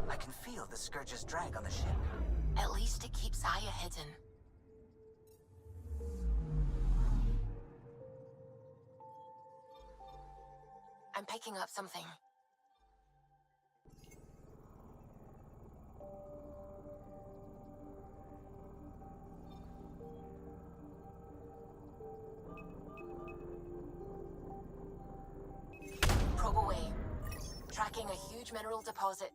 I can feel the Scourge's drag on the ship. At least it keeps Aya hidden. I'm picking up something. Probe away. Tracking a huge mineral deposit.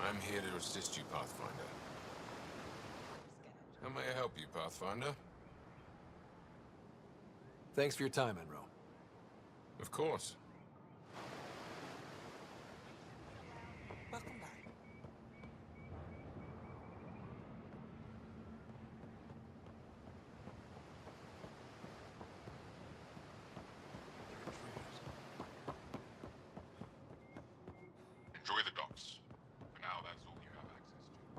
I'm here to assist you, Pathfinder. How may I help you, Pathfinder? Thanks for your time, Enro. Of course. Welcome back. Enjoy the docks. For now, that's all you have access to.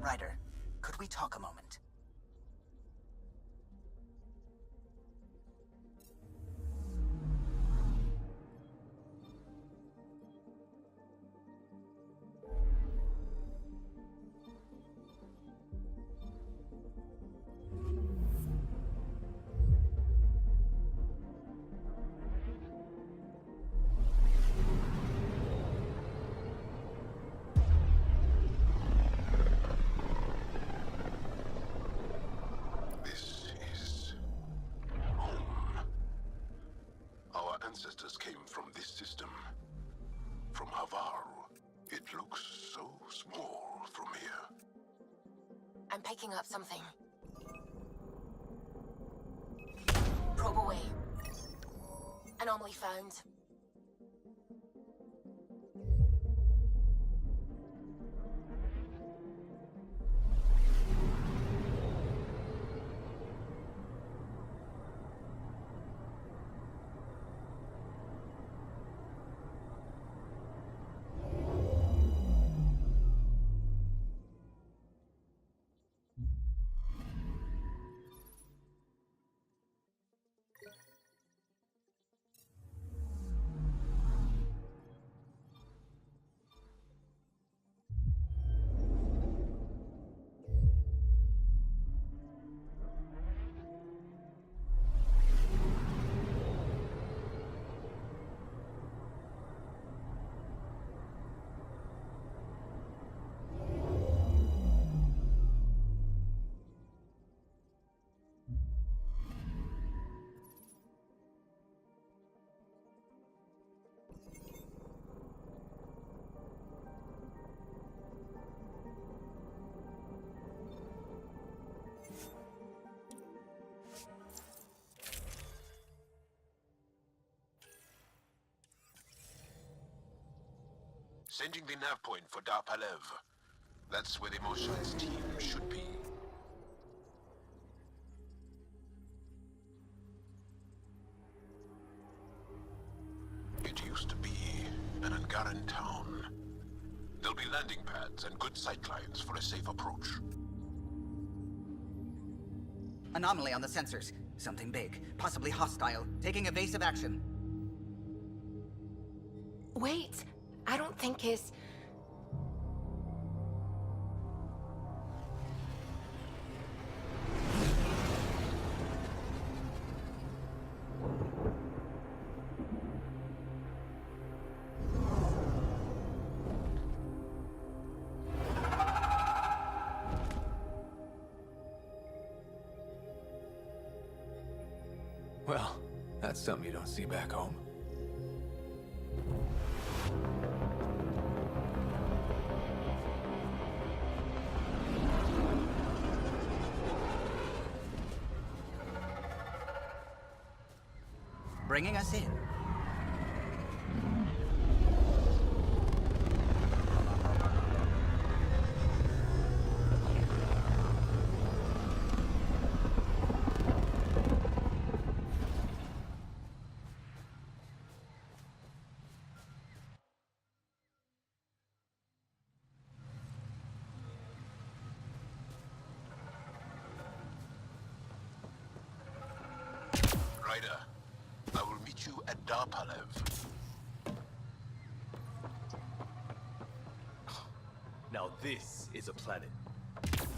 Ryder, could we talk a moment? I'm picking up something. Probe away. Anomaly found. Sending the nav point for Darpalev. That's where the Motionless team should be. It used to be an Angaran town. There'll be landing pads and good sightlines for a safe approach. Anomaly on the sensors. Something big, possibly hostile, taking evasive action. Wait, I don't think his... Well, that's something you don't see back home. Bringing us in. Ryder, I will meet you at Darpalev. Now this is a planet.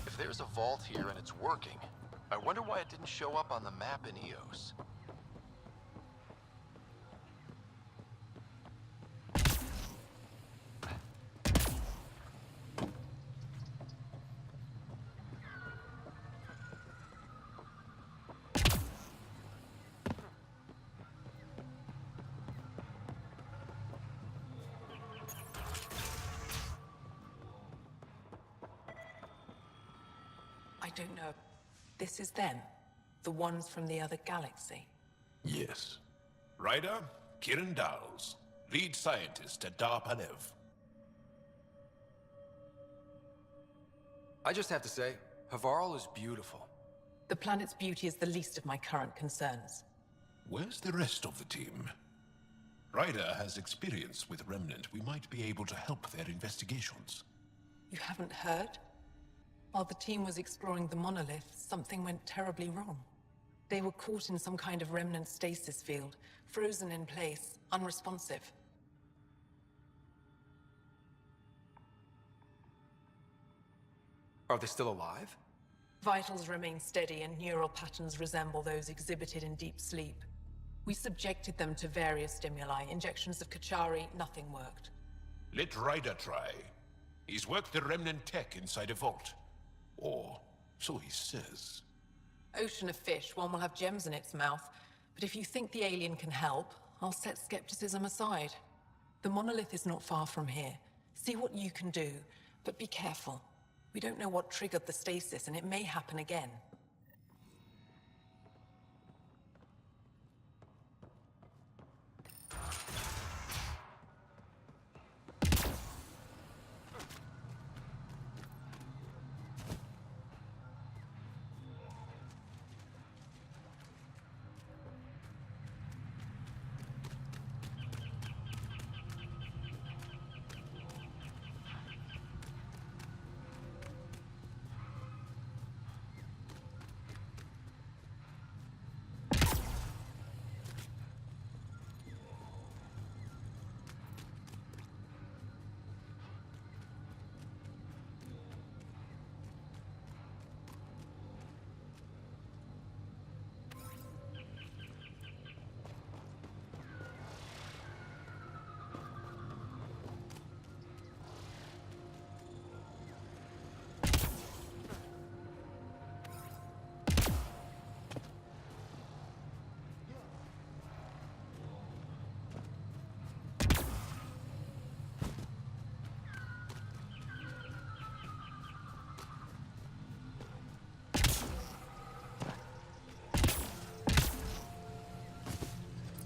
If there's a vault here and it's working, I wonder why it didn't show up on the map in Eos. I don't know. This is them? The ones from the other galaxy? Yes. Ryder, Kiran Dowles, lead scientist at Darpalev. I just have to say, Havarl is beautiful. The planet's beauty is the least of my current concerns. Where's the rest of the team? Ryder has experience with Remnant. We might be able to help their investigations. You haven't heard? While the team was exploring the monolith, something went terribly wrong. They were caught in some kind of remnant stasis field, frozen in place, unresponsive. Are they still alive? Vitals remain steady and neural patterns resemble those exhibited in deep sleep. We subjected them to various stimuli, injections of Kachari, nothing worked. Let Ryder try. He's worked the Remnant tech inside a vault. Or so he says. Ocean of fish, one will have gems in its mouth. But if you think the alien can help, I'll set skepticism aside. The monolith is not far from here. See what you can do, but be careful. We don't know what triggered the stasis, and it may happen again.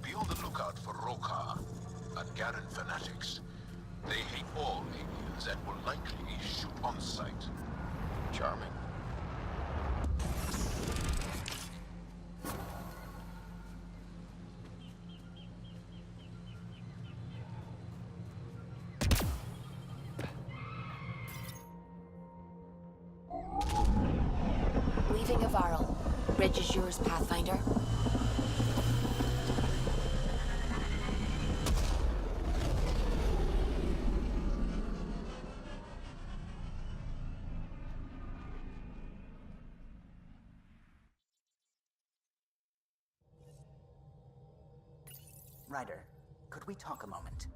Be on the lookout for Roka and Garen fanatics. They hate all aliens and will likely shoot on sight. Charming. Leaving Avarl. Ridge is yours, Pathfinder. Ryder, could we talk a moment?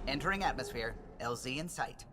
Entering atmosphere. LZ in sight.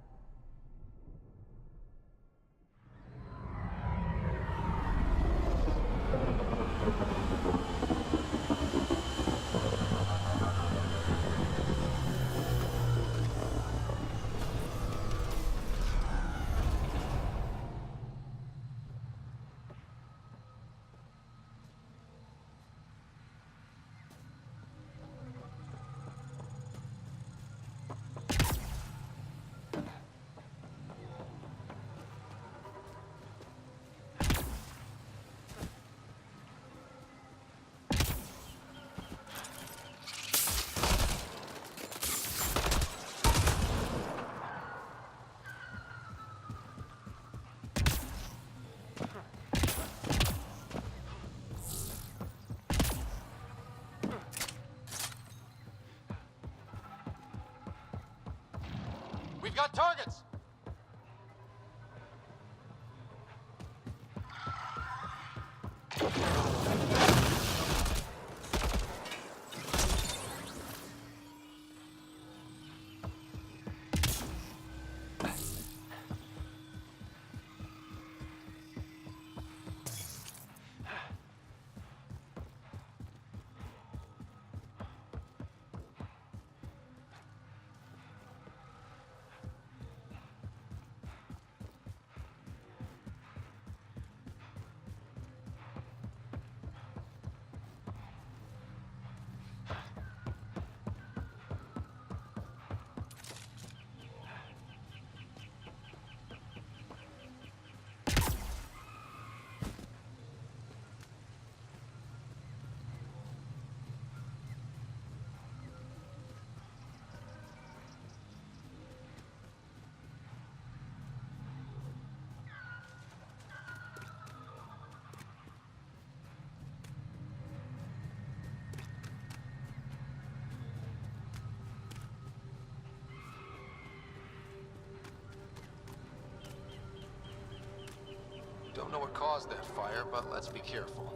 We've got targets! know what caused that fire, but let's be careful.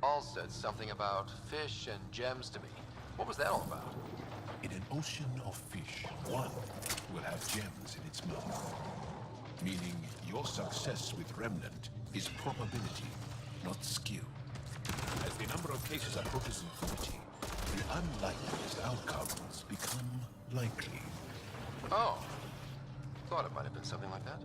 Dahl said something about fish and gems to me. What was that all about? In an ocean of fish, one will have gems in its mouth. Meaning your success with Remnant is probability, not skill. As the number of cases approaches infinity, the unlikeliest outcomes become likely. Oh. Thought it might have been something like that.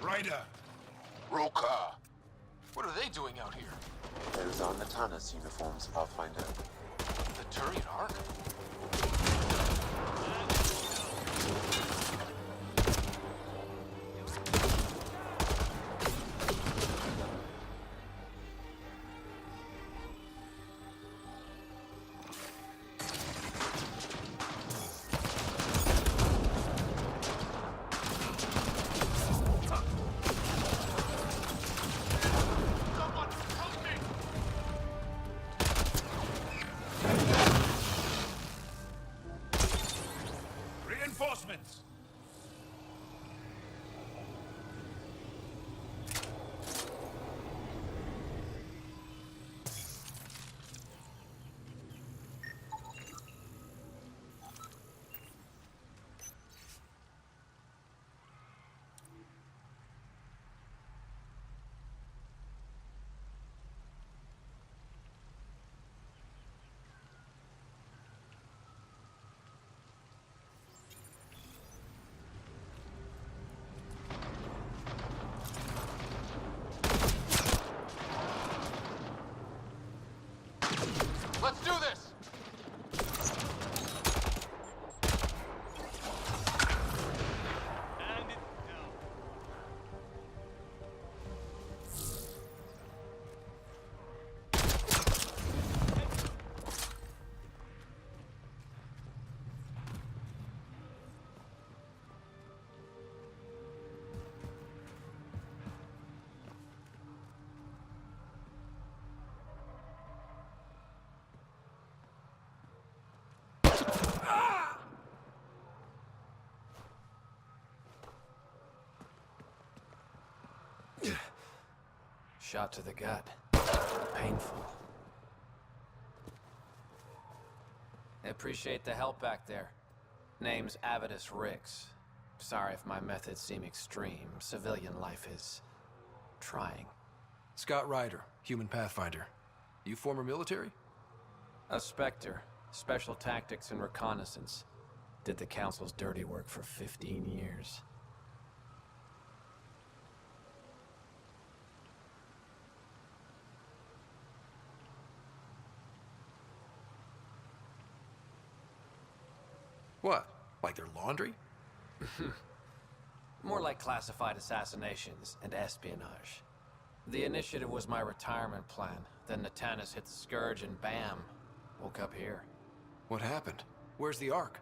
Ryder! Roka! What are they doing out here? Those are Natana's uniforms, Pathfinder. The Turian Ark? Reinforcements! Let's do this! Shot to the gut. Painful. I appreciate the help back there. Name's Avidus Rix. Sorry if my methods seem extreme. Civilian life is trying. Scott Ryder, human pathfinder. You former military? A Spectre, special tactics and reconnaissance. Did the Council's dirty work for 15 years. What? Like their laundry? More like classified assassinations and espionage. The initiative was my retirement plan. Then Natanis hit the Scourge and bam, woke up here. What happened? Where's the Ark?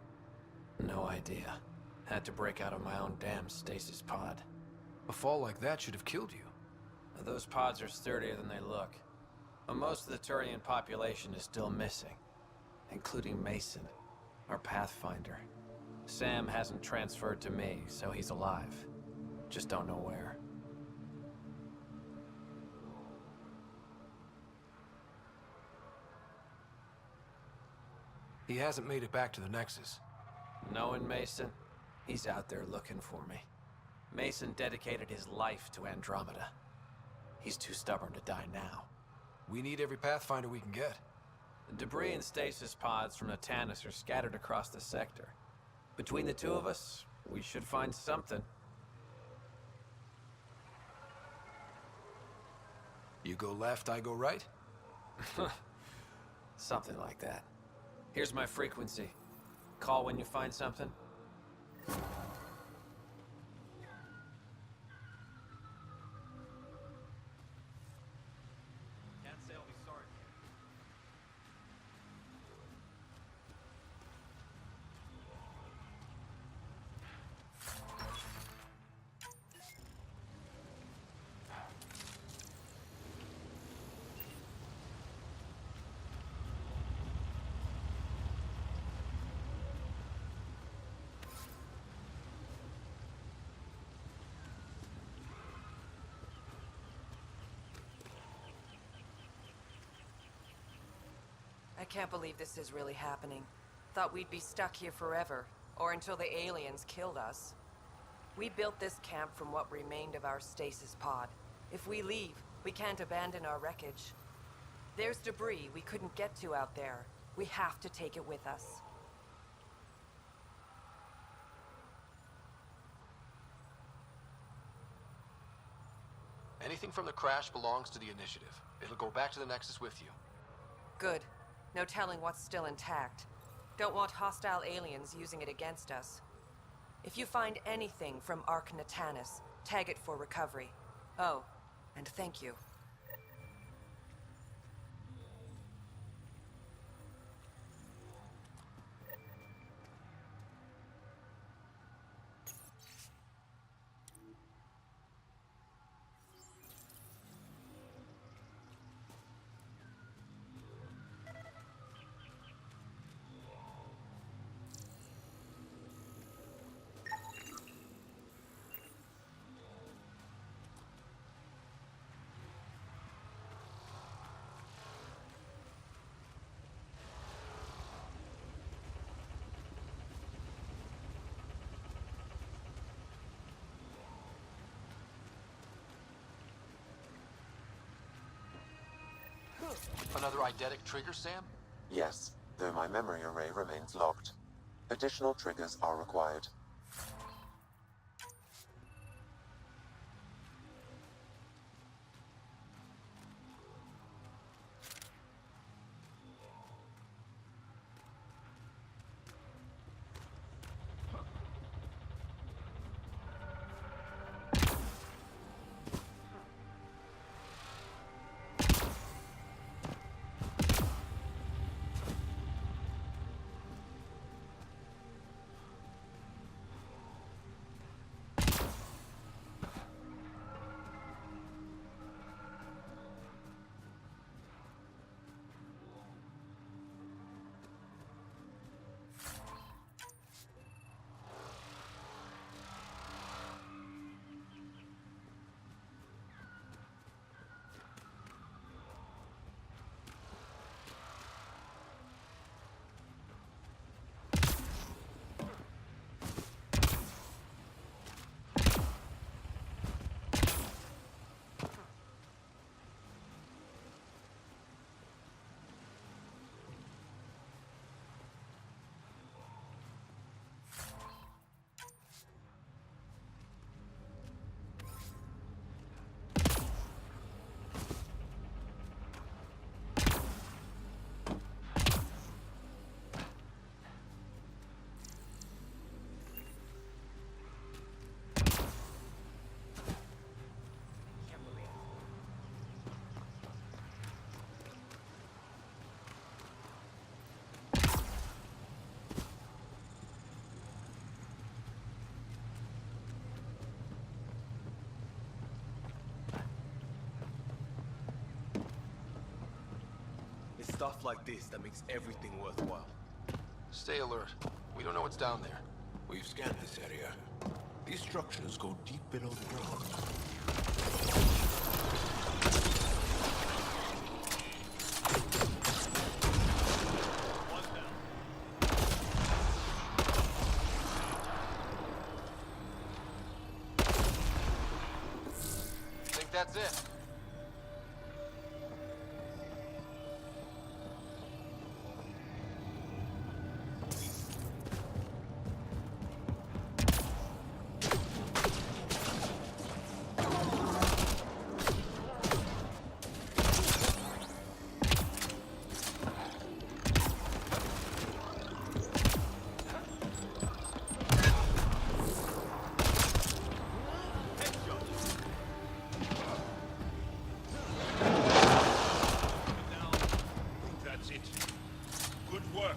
No idea. Had to break out of my own damn stasis pod. A fall like that should have killed you. Those pods are sturdier than they look. But most of the Turian population is still missing, including Mason, our pathfinder. Sam hasn't transferred to me, so he's alive. Just don't know where. He hasn't made it back to the Nexus. Knowing Mason, he's out there looking for me. Mason dedicated his life to Andromeda. He's too stubborn to die now. We need every Pathfinder we can get. The debris and stasis pods from Natanis are scattered across the sector. Between the two of us, we should find something. You go left, I go right? Something like that. Here's my frequency. Call when you find something. I can't believe this is really happening. Thought we'd be stuck here forever, or until the aliens killed us. We built this camp from what remained of our stasis pod. If we leave, we can't abandon our wreckage. There's debris we couldn't get to out there. We have to take it with us. Anything from the crash belongs to the Initiative. It'll go back to the Nexus with you. Good. No telling what's still intact. Don't want hostile aliens using it against us. If you find anything from Ark Natanis, tag it for recovery. Oh, and thank you. Another eidetic trigger, Sam? Yes, though my memory array remains locked. Additional triggers are required. stuff like this that makes everything worthwhile. Stay alert. We don't know what's down there. We've scanned this area. These structures go deep below the ground. Think that's it? That's it. Good work.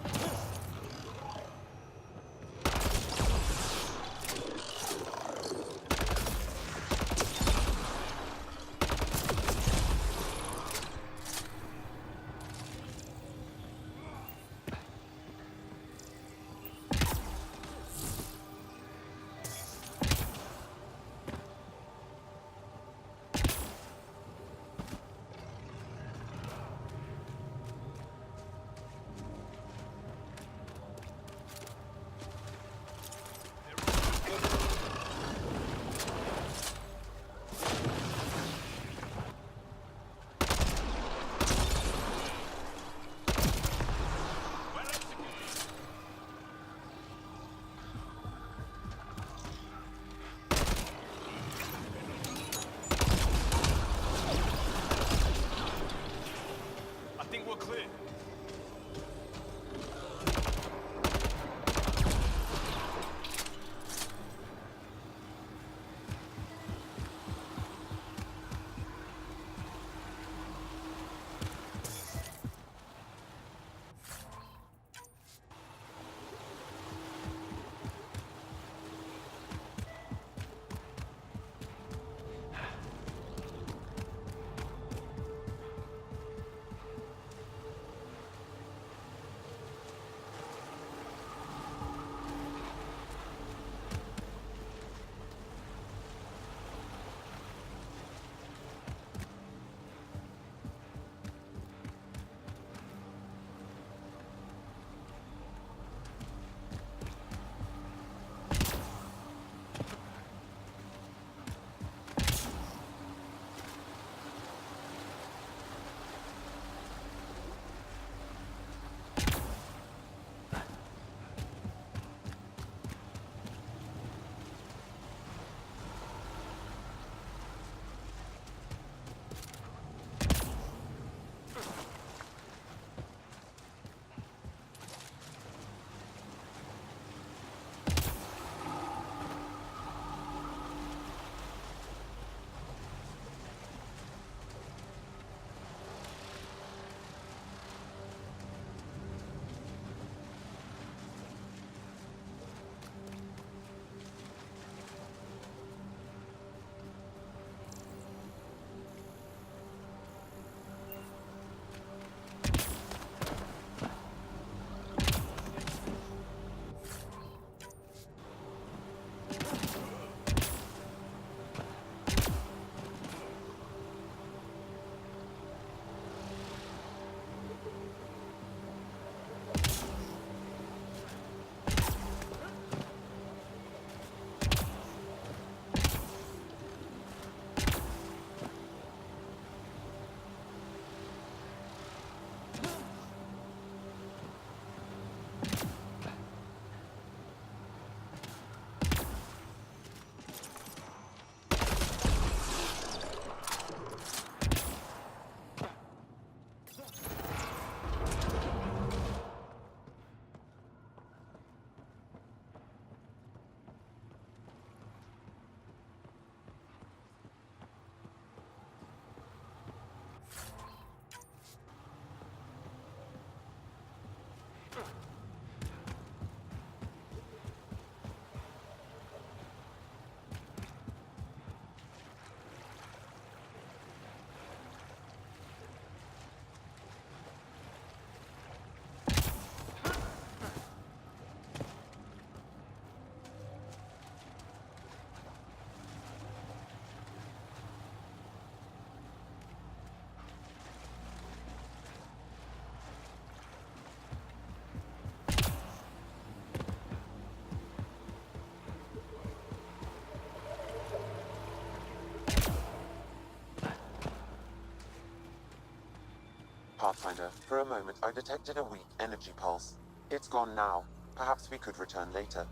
Pathfinder. For a moment, I detected a weak energy pulse. It's gone now. Perhaps we could return later.